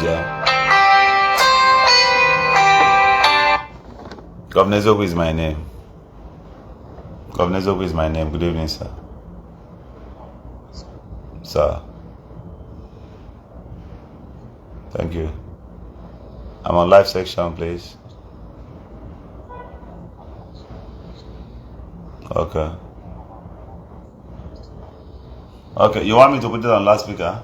Governor Zogu is my name. Governor Zogu is my name. Good evening, sir. Sir. Thank you. I'm on live section, please. Okay. Okay, you want me to put it on loudspeaker?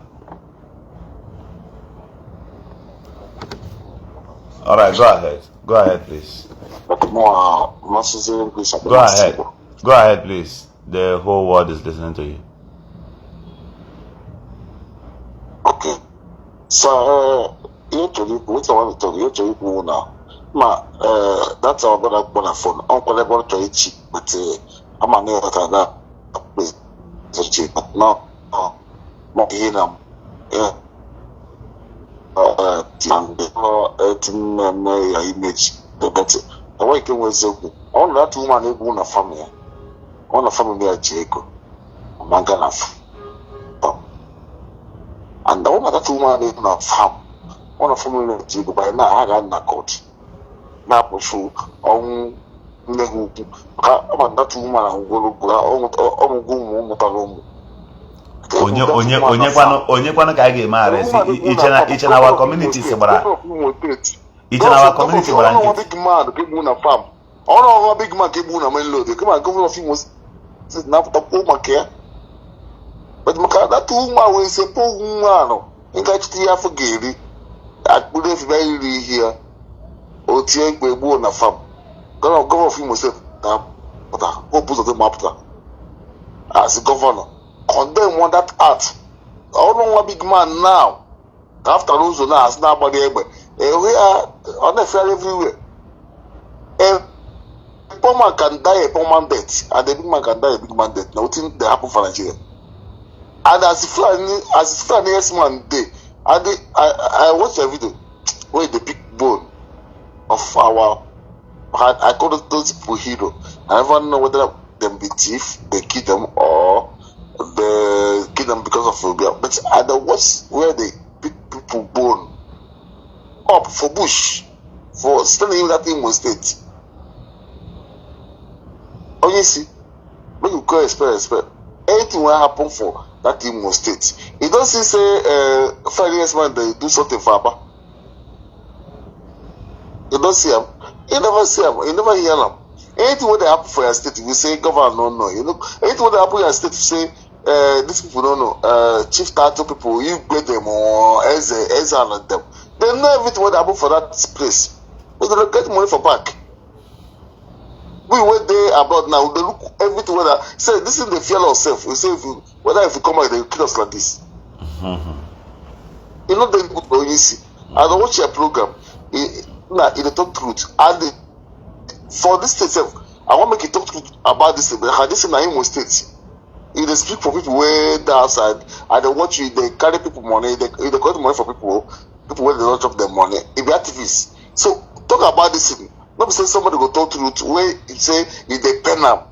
Alright, go ahead. Go ahead, please. Go ahead. Go ahead, please. The whole world is listening to you. Okay. So, you what I want to talk, you now. That's our brother phone. Uncle able to eat, but I'm a new that place. No, not him. Image. But the way it was on that woman, it won a family. On a family at Jacob. Manganaf. And the woman that woman is not farm. On a family of Jacob by now, I got not caught. Now, pursue on that woman will go onye kwano ka ga mare each in our community sebara each in our community bara big man ke na farm ono big man ke na main load come on governor of him was na to make but maka that woman we say po woman no nka chiti ya fogeri akure fi very here o tie egbu na farm governor of him was na pata o put the map as governor condemn one that act. I don't know big man now. After Uzodinma now, it's not about the we are unfair everywhere. A poor man can die a poor man death, and the big man can die a big man death. Nothing they happen for Nigeria. And as if next man day, I watched a video where the big bone of our I call those people hero. I never know whether them be thief, they kill them or the kill them because of phobia, but at the worst where they pick people bone up for bush for standing in that Imo state. Oh, you see, when you go expect anything will happen for that Imo state. You don't see say 5 years man they do something for Abba. You don't see them. You never see them. You never hear them. Anything what they happen for your state, we say governor no. You know, anything what they happen for your state, we say these people don't know. Chief title people, you get them or as and them. They know everything what happen for that place. But they don't get money for back. We were there about now. They look everything whether say this is the fear of self. We say if you come out, they will kill us like this. You know they good you see. I don't watch your program. In the talk truth and for this state self, I want to make it talk truth about this. But this in Imo State, if they speak for people way down outside and they watch you, they carry people money, they collect money for people where they don't drop their money. It be activists. So talk about this thing. Not be say somebody go talk truth where it say if they pen them.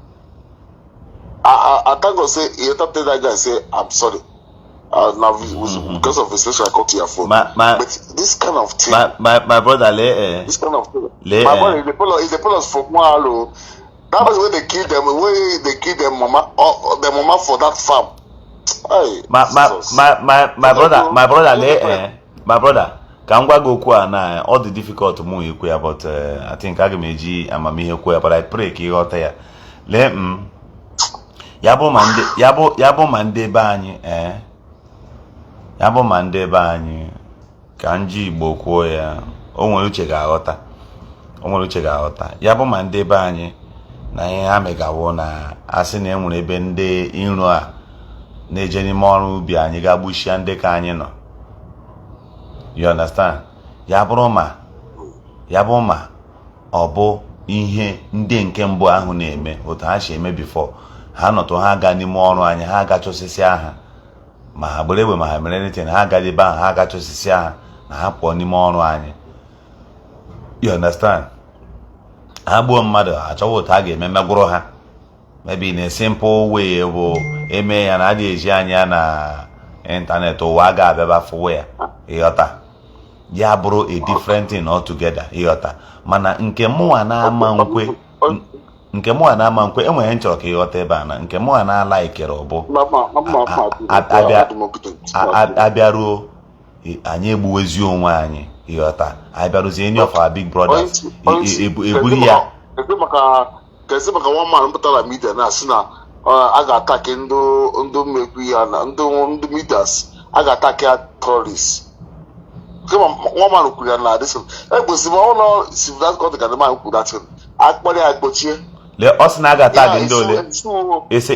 I thank God say you have to tell that guy say I'm sorry. Now because of the situation I call to your phone. But this kind of thing. My brother this kind of thing. My brother is the fellows for one. That was where they kill them. Where they kill their mama or their mama for that farm. Hey, my brother. Kangwa go kwa na all the difficult mu ekwe but I think aga meji amamihe kwa but I pray ka ịghọta ya. Le yabo mande ba anyị yabo mande ba anyị ka nji Igbo kwuo ya o nwere uche ga-aghọta ya bụ ma ndị be anyị na ihe ha megawo na asị na enwere ebe ndị iro a na-eje n'ime ọrụ ubi anyị ga-gbuchie ndị ka anyị nọ. You understand? ya bụ ma ọ bụ ihe ndị nke mbụ ahụ na-eme otu ha si eme before ha nọtụ ha ga n'ime ọrụ anyị ha agachosisi aha ma ha gbere egbe ma ha mere anything ha agaghị ebe ahụ ha agachosisi aha na ha pụọ n'ime ọrụ anyị. You understand? ha gbuo mmadụ achọwa otu a ga-eme megwụrụ ha maybe in a simple way bụ eme ya na adịghị eji anya na ịntanetị ụwa a ga-abịaba fụwa ya ịghọta ya bụrụ a different thing altogether ịghọta mana nke mụnwa na-ama nkwe enwere nchọrọ ka ịghọta ebe a na nke mụnwa na-ala ikere bụ abịaruo anyị egbuwezi onwe anyị ịghọta abịarụzie any of our big brothers eburu ya kesi maka nwa mmadụ mpụtara midia na-asị na a ga-ataki ndị mmekwu ya na ndị midas a ga-ataki ya terrorist kema nwa mmadụ kwuru ya na adịsịn egbosiri ọnụ civilized country ka ndị mmadụ kwuru datin akpọrọ ya gbochie ọ sị na a ga-atagi ndị ole ịsọ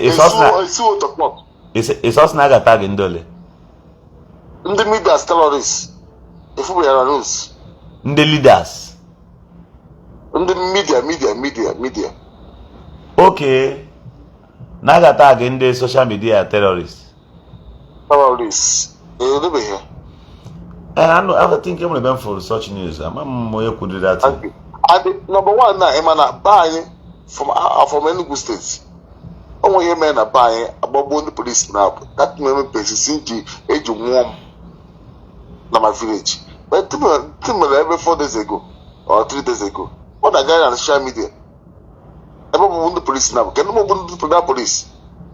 sị na a ga-atagi ndị ole ndị midas terrorist efubere ya na news ndị leaders ndị media okay na a ga-atagi ndị social media terrorist edebeghị I think I'm going for such news. I'm more could do that. And number one now, Emana buying from Enugu State. Oh, you men are buying about the police now. That moment places in the age of warm. Na my village. But every 4 days ago or 3 days ago, what a guy on social media. Everyone the police now. Can no one do the police?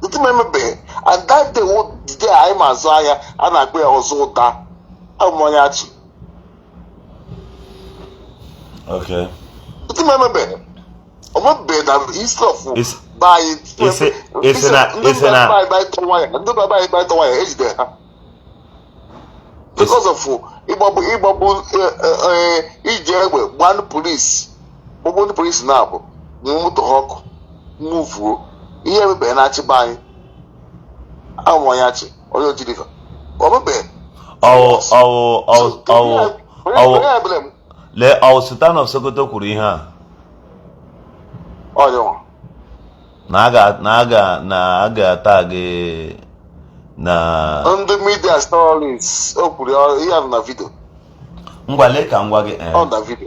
The thing remember, and that day what the day I'm Azaya and I go also that. Okay. But remember, I'm bed and instead of buy because of one police now move to hawk move here be na chi buy amonyachi oyo jidika Sultan of Sokoto kwuru ihe a na aga tag na ndị media stories o kwuru ihe na video ngwa lee ka ngwa gị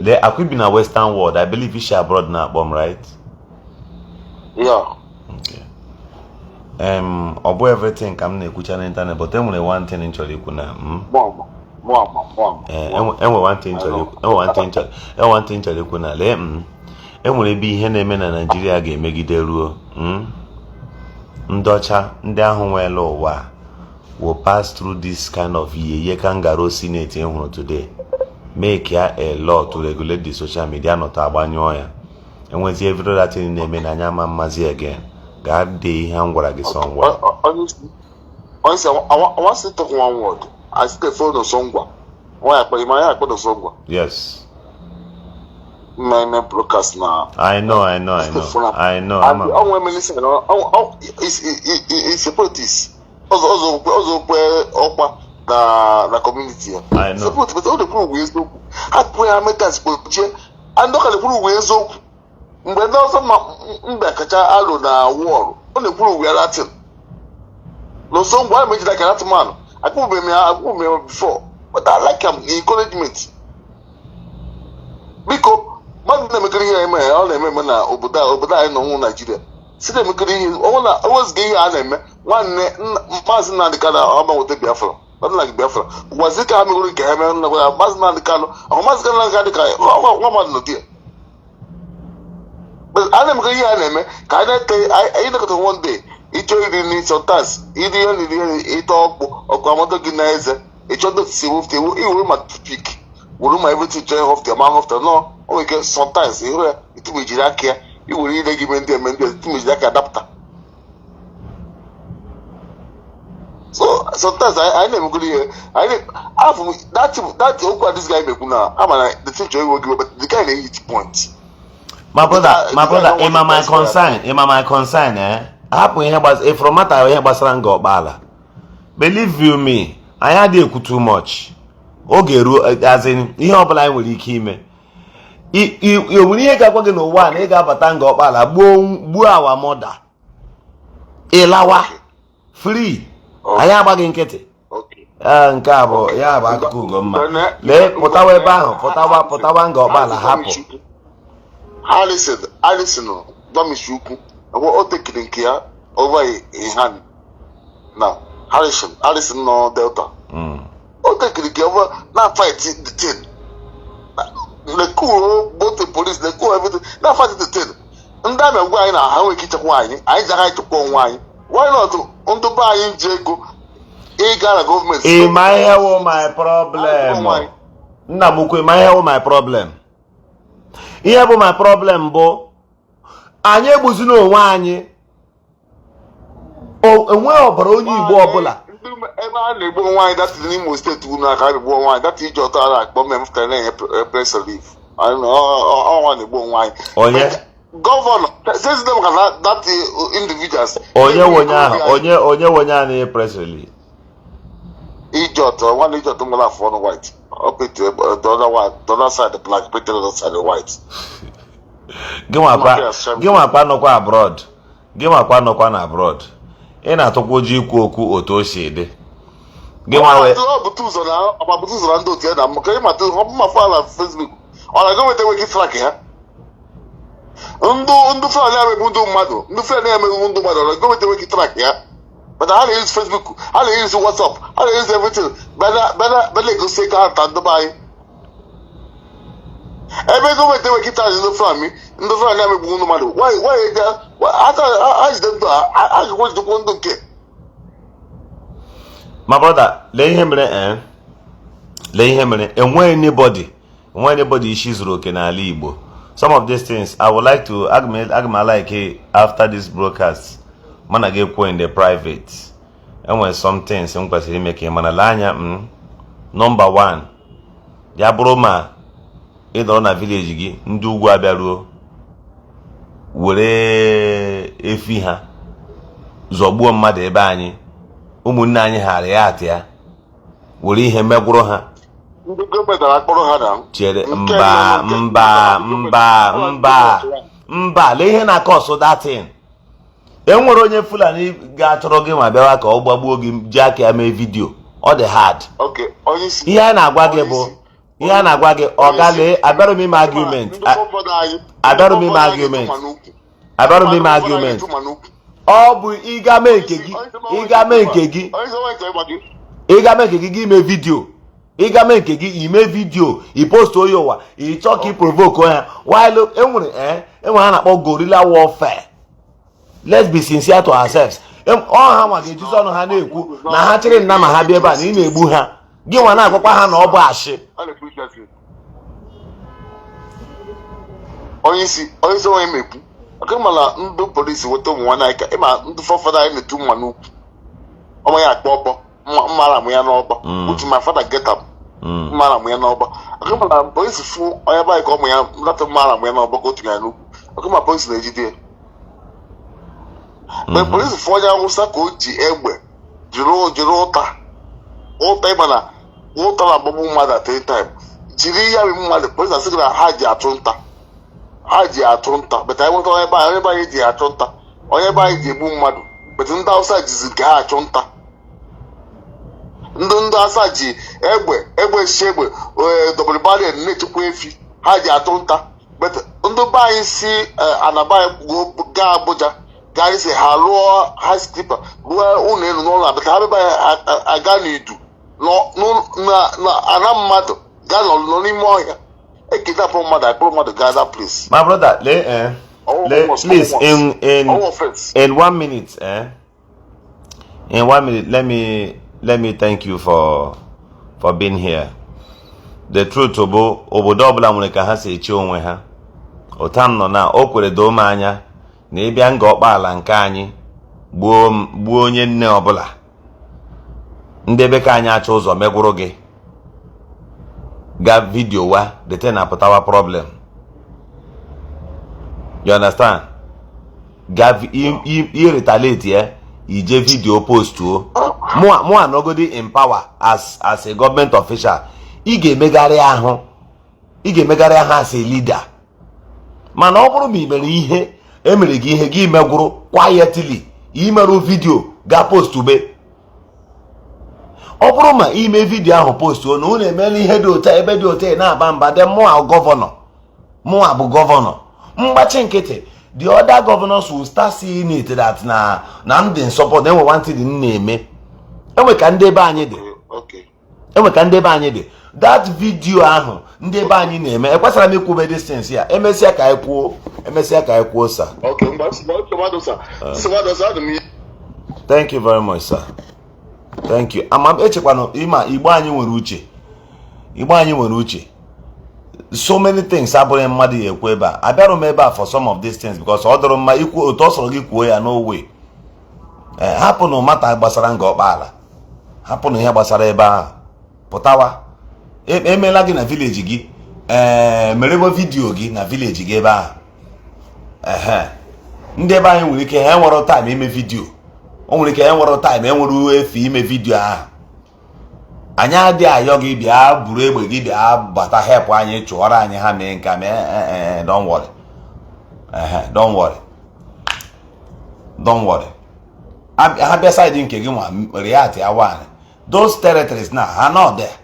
lee akwibi na western world I believe ishi abroad na akpọm right yeah okay ọ bụ everything ka m na-ekwucha na internet but enwere one thing nchọrọ ikwu na enwe one thing nchọrọ ikwu na lee enwere ebe ihe na-eme na Nigeria ga-emegide ruo ndị ọcha ndị ahụ nwere ụwa will pass through this kind of ye kangaroo senate hụrụ today make ya a law to regulate the social media not agbanyụọ ya enwezi every that thing na-eme na anya ma mmazi again ga-ade ihe m gwara gị somewhere. Honestly, I want to talk one word. I still phone Songwa. Why I put the Songwa? Yes. My broadcast now. I know. And all women listen. It's a politics. Also, the community. I know. Support, but all the people we spoke. I pray I make us spoke. And look at the people we spoke. Mgbe ndị ọzọ mba kacha alụ na war ọ na-ekwuru we are Latin n'ụsọ ngwa a mejiri aka Latin man akwụbeghị before but I like him encouragement biko mmadụ na-emekere ihe eme ọ na-eme na obodo anyị nọ nwụ Nigeria si na-emekere ihe onweziga ihe a na-eme nwanne maazị Nnamdi Kanu ọgbanweta Biafra ọdịna gị Biafra gwazi ka ha megoro nke ha eme na maazị Nnamdi Kanu maazị Kanu na-aga dịka nwa mmadụ nọ di but I am going to can I look at one day? It only sometimes it only talk or come out organizer. It should see with the will pick. Will everything join off the amount of the law. Or we can sometimes it will be Jiraka. You will really give them and the adapter. So sometimes I never go here. That this guy make now. I'm the teacher will give, but the guy they hit point. My brother, am my concern, eh? Happen here was from matter here was rango bala. Believe you me, I had too much. Okay, as in ihe ọbụla nwere ike ime. When you get working on one, you got batango bala, boom, our mother. Ilawa free. I am bagging kitty. Okay. Nke a bụ ya bụ akụkọ Ugomma. Lee pụtawa ebe ahụ, pụtawa nga ọkpala hapụ. Alison Domishuku, o take nke ya over a hand. Now, Alison no Delta. O take nke over now fight the thing. The cool, both the police, the cool everything. Now fight the thing. And then I'm going now. How we keep wine? I just to go wine. Why not on the buying Jago? Government. My hair my problem. Namuku, my hair my problem. Here my problem, bo. Anye buzuno wanye. Oh, and where are only Bobola? That's the name of state to wine. That is your talent, press relief. I don't know. I want to go wine. Oh, yeah. Governor says them that individuals. Onye wanya press relief. One idiot to have one white. Up it the other side the black, the other side the white. Give my pa no kwa abroad. Give my pa no kwa na abroad. Ina tokoji ku oto shede. Give my way. Butuzo na ndo tie na mkai matu ma fala Facebook. Ona go wete wiki track ya. Ndu fa na me bundu mmadụ. Ndu fa na me bundu mmadụ. Ona go wete wiki track ya. But how they use Facebook, how they use WhatsApp, how they use everything. Better go say can't and buy. Every go wete wiki track in the family. Ndu fa na me bundu mmadụ. Why there? I them to I go to bundu ke. My brother, lay him and when anybody issues roke in Ala Igbo. Some of these things I would like to agma like after this broadcast. Man, I get in the private. And when some things some person making manalanya number one. Ya broma either on a village gi ndu ugwu abiaruo were efi ha zọgbuo mmadụ ebe anyị ụmụnne anyị ghara ya atị ya were ihe megwụrụ ha chere mba lee ihe na-akọsụ datin. Enwere onye Fulani ga-achọrọ gị ma bịawa ka ọ gbagbuo gị ji aka ya mee vidio ọ dị hard. Ihe a na-agwa gị ọgalee abịara m ime argument ọ bụ ịga mee nke gị ime vidio ime vidio ipost onye ụwa ịchọ ka iprovoke ya while enwere ha na-akpọ gorilla warfare. Let's be sincere to ourselves. Ha nwa ga-ejizi ọnụ ha na-ekwu na ha chịrị nna ma ha bịa ebe a na ị na-egbu ha gị nwa na-agwakwa ha na ọ bụ ashị. Onye isi onye emekwu aka mala ndụ polisi weta ụmụ nwa n'aka ịma ndụ fọfọdụ anyị na-etu mma n'ukwu ọma ya akpọ ọkpọ mmara mụ ya n'ọgba utu my father get up mmara mụ ya n'ọgba aka mala polisi fụ onye baị ka ọmụ ya lata mmara mụ ya n'ọgba ka otu ya n'ukwu aka ma polisi na-ejide ya. Mgbe polisi fụ onye awụsa ka o ji egbe jiri ụta ịma na ụta na-agbagbu mmadụ at any time jiri ya bụ mmadụ polisi asị gị na ha ji atụ nta beta anyị nweta onye be anyị ji achụ nta onye be anyị ji egbu mmadụ beta ndị awụsa jizi nke ha achụ nta ndị asa ji egbe shi egbe dobelbarian na-echekwa efi ha ji atụ nta beta ndị be anyị si anaba anyị gaa Abuja gaa isi ha lụọ housekeeper rụọ ụlọ elu n'ụlọ beta ha bebe anyị aga n'idu na ana mmadụ gaa nọ n'ime ọhịa. My brother, please in 1 minute, in 1 minute, let me thank you for being here. The truth obodo ọbụla nwere ka ha si echi onwe ha. Otam nọ na o kwere doo m anya na ịbịa nga ọkpa ala nke anyị gbuo onye nne ọbụla ndị be ka anyị achọ ụzọ megwụrụ gị ga video wa dete na pụtawa problem. You understand? Ga i retaliate ya ije video post o mụ anọgodi in power as a government official. Ị ga-emegharị ahụ as a leader. Mana ọ bụrụ ma ị mere ihe emere gị ihe gị megwụrụ quietly imerụ video ga post ube. Ọ bụrụ ma ime video ahụ post o na unu emela ihe dị otu ebe dị otu na-aba mba de mụa bụ gọvanọ mgbachi nkịtị. The other governors will start seeing it that na ndị support enwe one thing na-eme. Enwe ka ndị ebe anyị dị. That video ahụ ndị ebe anyị na-eme ekwesịrị m ikwube distance ya emesịa ka anyị kwuo sir. Okay, thank you very much sir. Thank you. Echekwana ịma Igbo anyị nwere uche. So many things abụrụ mmadụ ya ekwu ebe a. Abịarụ m ebe a for some of these things because ọ dọrọ mma ikwu otu ọ sọrọ gị kwuo ya no way. Hapụnụ mata gbasara nga ọkpala. Hapụnụ ihe gbasara ebe ahụ. Pụtawa. Emeela gị na village gị. Merebo vidio gị na village gị ebe ahụ. Ndị ebe anyị nwere ike ha nwere time ime vidio. O nwere ike ha nwere time enwere efe ime vidio ahụ. Anyị adị ayọ gị bịa buru egbe gị bịa bata help anyị chụọrọ anyị ha mee nka mee don't worry. Ha bịa side nke gị nwa react ya one. Those territories now are not there.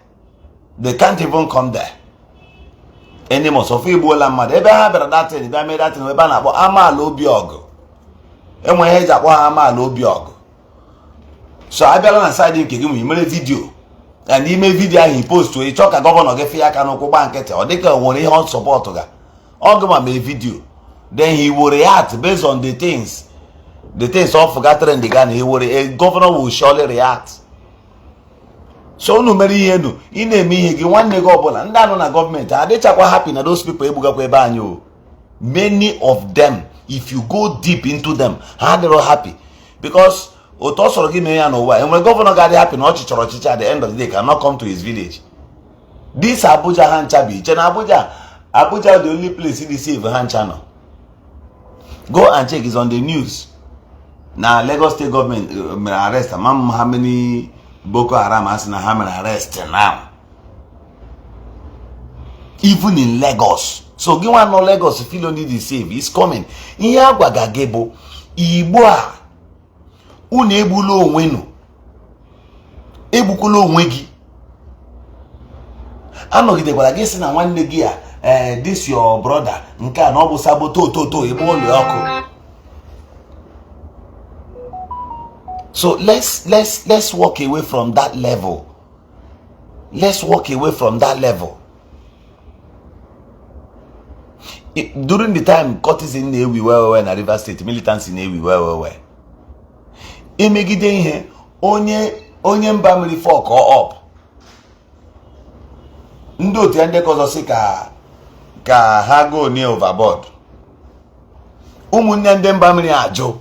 They can't even come there anymore. So Igbola mmadụ ebe ha bịara datin bịa mee datin ebe a na-akpọ amaala obi ọgụ. Enwe ihe eji akpọ ha amaala obi ọgụ. So abịala na side nke gị nwe mere vidio and ime video ahụ post ị chọọ ka gọvanọ gị fịa aka n'ụkwụ gba nkịtị ọ dịka nwere ihe on support ga ọ gụma mee video then he will react based on the things of gathering the Ghana. He will a governor will surely react. So unu mere ihe enu ị na-eme ihe gị nwanne gị ọbụla ndị anọ na gọọmenti adịchakwa happy na those people egbugakwa ebe anyị o. Many of them if you go deep into them ha adịrọ happy because otu ọ sọrọ gị mee ya n'ụwa enwere gọvanọ ga-adị happy na ọchịchị ọchịchị at the end of the day cannot come to his village. This Abuja ha ncha bụ iche na Abuja the only place dị safe ha ncha nọ. Go and check, is on the news. Now Lagos state government arrest how many Boko Haram has na how many arrest now. Even in Lagos. So give one no Lagos if you don't need the save, it's coming. Ihe agwa gagebo Igbo a unu egbula onwe nu. Egbukula onwe gị. Anọgidekwara gị sị na nwanne gị a this your brother nke a na ọ bụ saboto ebe ụlọ ọkụ. So let's walk away from that level. Let's walk away from that level. During the time courtesan na-ewi well na Rivers State, militants na-ewi well. Emegide ihe onye mba mmiri fork up. Ndị otu ya ndị ọzọ sị ka ha go near overboard. Ụmụnne ndị mba mmiri ajụ.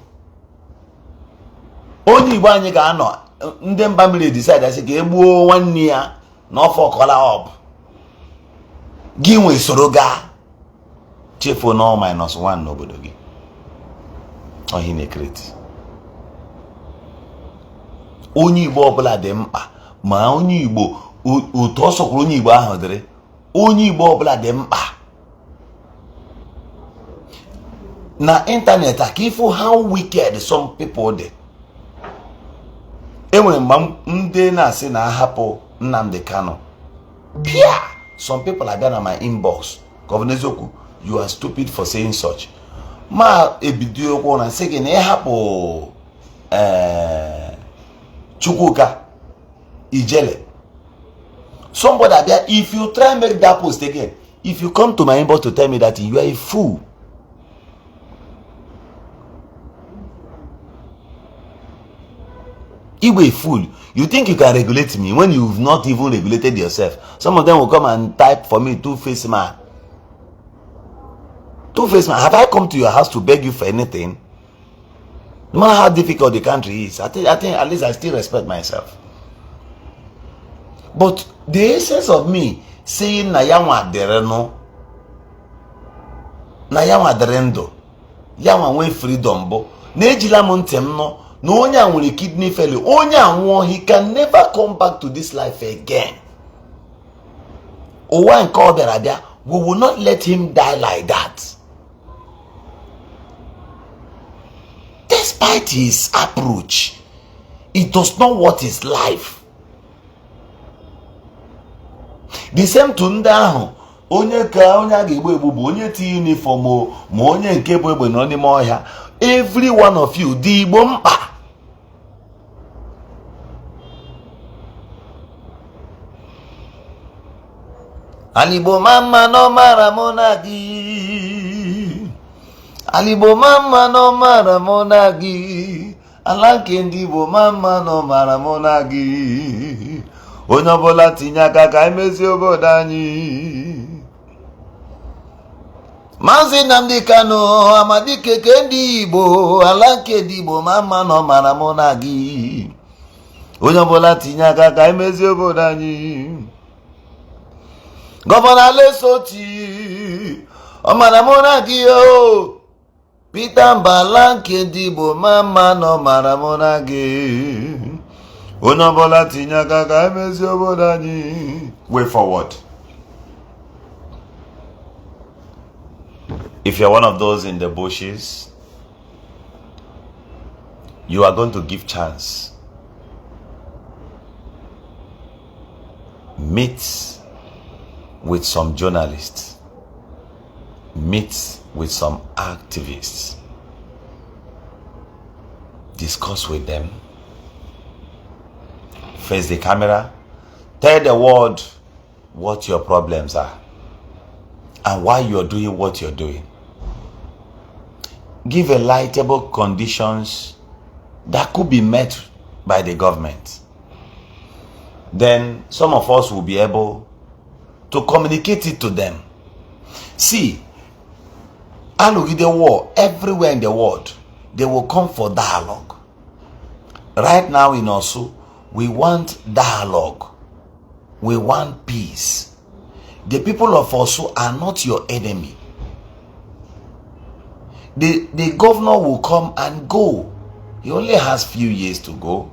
Onye Igbo anyị ga-anọ ndị mba mmiri decide asị ka egbuo nwanne ya na ọfọ kọla up. Gị nwe soro gaa chefuo na -1 n'obodo gị. Ohi na-ekreti. Onye Igbo ọbụla dị mkpa ma onye Igbo otu ọ sọkwuru onye Igbo ahụ dịrị. Onye Igbo ọbụla dị mkpa. Na internet aka ifo how wicked some people dị. Enwere mgbe ndị na-asị na ahapụ Nnamdi Kanu. Pia! Some people abịa na my inbox. Governor Zoku, you are stupid for saying such. Ma ebido okwu na sị gị na ịhapụ Chukwuka Ijele. Somebody abịa, if you try and make that post again, if you come to my inbox to tell me that you are a fool. You are a fool. You think you can regulate me when you've not even regulated yourself. Some of them will come and type for me, two-faced man. Two-faced man, have I come to your house to beg you for anything? No matter how difficult the country is, I think at least I still respect myself. But the essence of me saying na yanwa dereno, na yanwa derendo, yanwa we freedom bo, nejila montem no, no onya nwere kidney failure, onya anwo, he can never come back to this life again. Owa nke oberabia, we will not let him die like that. Despite his approach, it does not worth his life. The same to ndị ahụ onye ka onye a ga-egbu egbu bụ onye ti uniform ma onye nke bụ egbe nọ n'ime ọhịa. Every one of you dị Igbo mkpa. Ala Igbo mama no mara monagi. Ala Igbo mama no mara monagi. Ala nke ndị Igbo mama no mara monagi. Onye ọbụla tinye aka ka emezi obodo anyị. Maazị Nnamdi Kanu Amadike ke ndị Igbo, ala nke ndị Igbo mama no mara monagi. Onye ọbụla tinye aka ka emezi obodo anyị. Governor Lesoti Omara monagi o. Peter Mbala nke ndị Igbo mama no mara monagi. Onobola tinya kaka emezi obodo anyị. Way forward. If you're one of those in the bushes, you are going to give chance. Meet with some journalists. Meet with some activists. Discuss with them. Face the camera. Tell the world what your problems are and why you're doing what you're doing. Give relatable conditions that could be met by the government. Then some of us will be able to communicate it to them. See, the war everywhere in the world, they will come for dialogue. Right now in Orsu, we want dialogue. We want peace. The people of Orsu are not your enemy. The governor will come and go. He only has few years to go.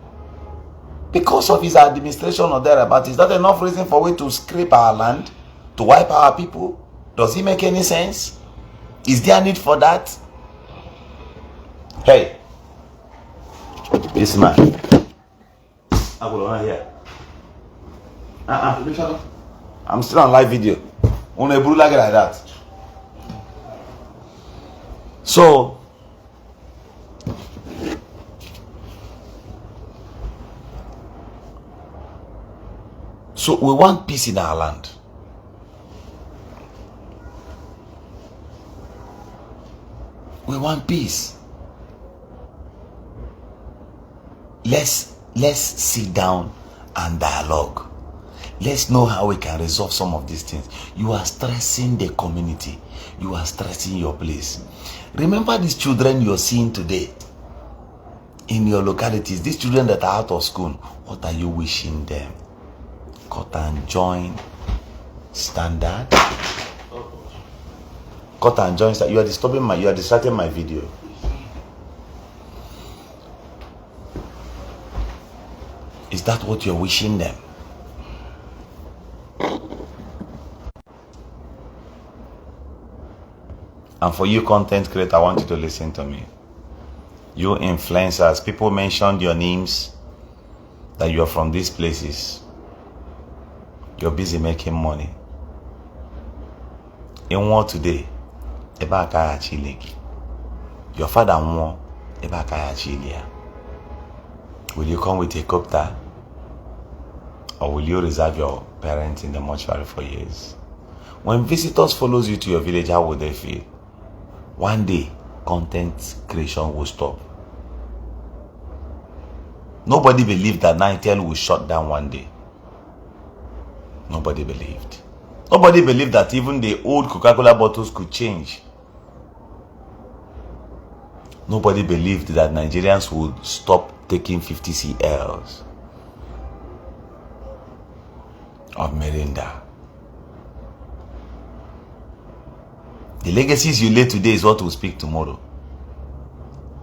Because of his administration or thereabout, is that enough reason for we to scrape our land? To wipe our people? Does it make any sense? Is there a need for that? Hey, this man. I will not hear. I'm still on live video. On a like that. So we want peace in our land. We want peace. Let's sit down and dialogue. Let's know how we can resolve some of these things. You are stressing the community. You are stressing your place. Remember these children you're seeing today in your localities. These children that are out of school. What are you wishing them? Cut and join standard. Cut and join. You are disturbing you are distracting my video. Is that what you're wishing them? And for you content creator, I want you to listen to me. You influencers, people mentioned your names, that you're from these places. You're busy making money. In war today, Ebakaya Chile. Your father won Ebakaya Chile. Will you come with a copter? Or will you reserve your parents in the mortuary for years? When visitors follows you to your village, how would they feel? One day, content creation will stop. Nobody believed that Nitel will shut down one day. Nobody believed. Nobody believed that even the old Coca-Cola bottles could change. Nobody believed that Nigerians would stop taking 50 CLs. of Merinda. The legacies you lay today is what will speak tomorrow.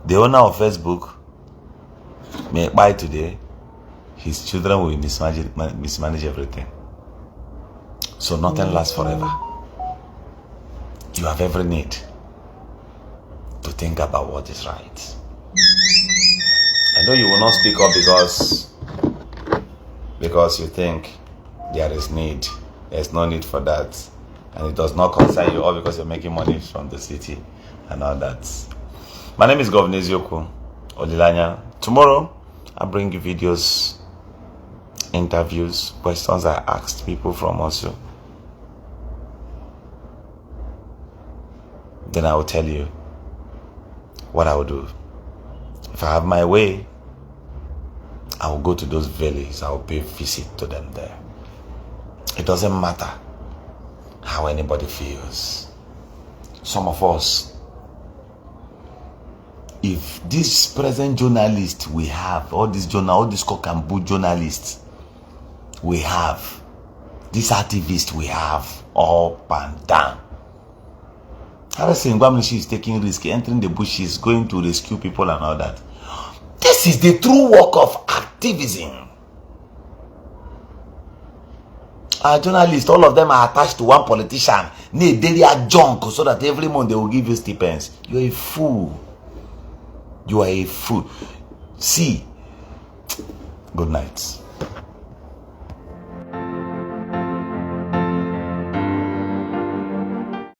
The owner of Facebook may buy today, his children will mismanage everything. So nothing lasts forever. You have every need to think about what is right. I know you will not speak up because you think there is need. There's no need for that. And it does not concern you, all because you're making money from the city and all that. My name is Governor Ezioku Olilanya. Tomorrow, I'll bring you videos, interviews, questions I asked people from Orsu. Then I will tell you what I will do. If I have my way, I will go to those villages. I will pay visit to them there. It doesn't matter how anybody feels. Some of us, if this present journalist we have, all these cock and bull journalists we have, this activist we have, up and down. Harrison Gwamnishi is taking risk, entering the bushes, going to rescue people and all that. This is the true work of activism. Our journalists, all of them are attached to one politician. They are junk so that every month they will give you stipends. You are a fool. You are a fool. See, good night.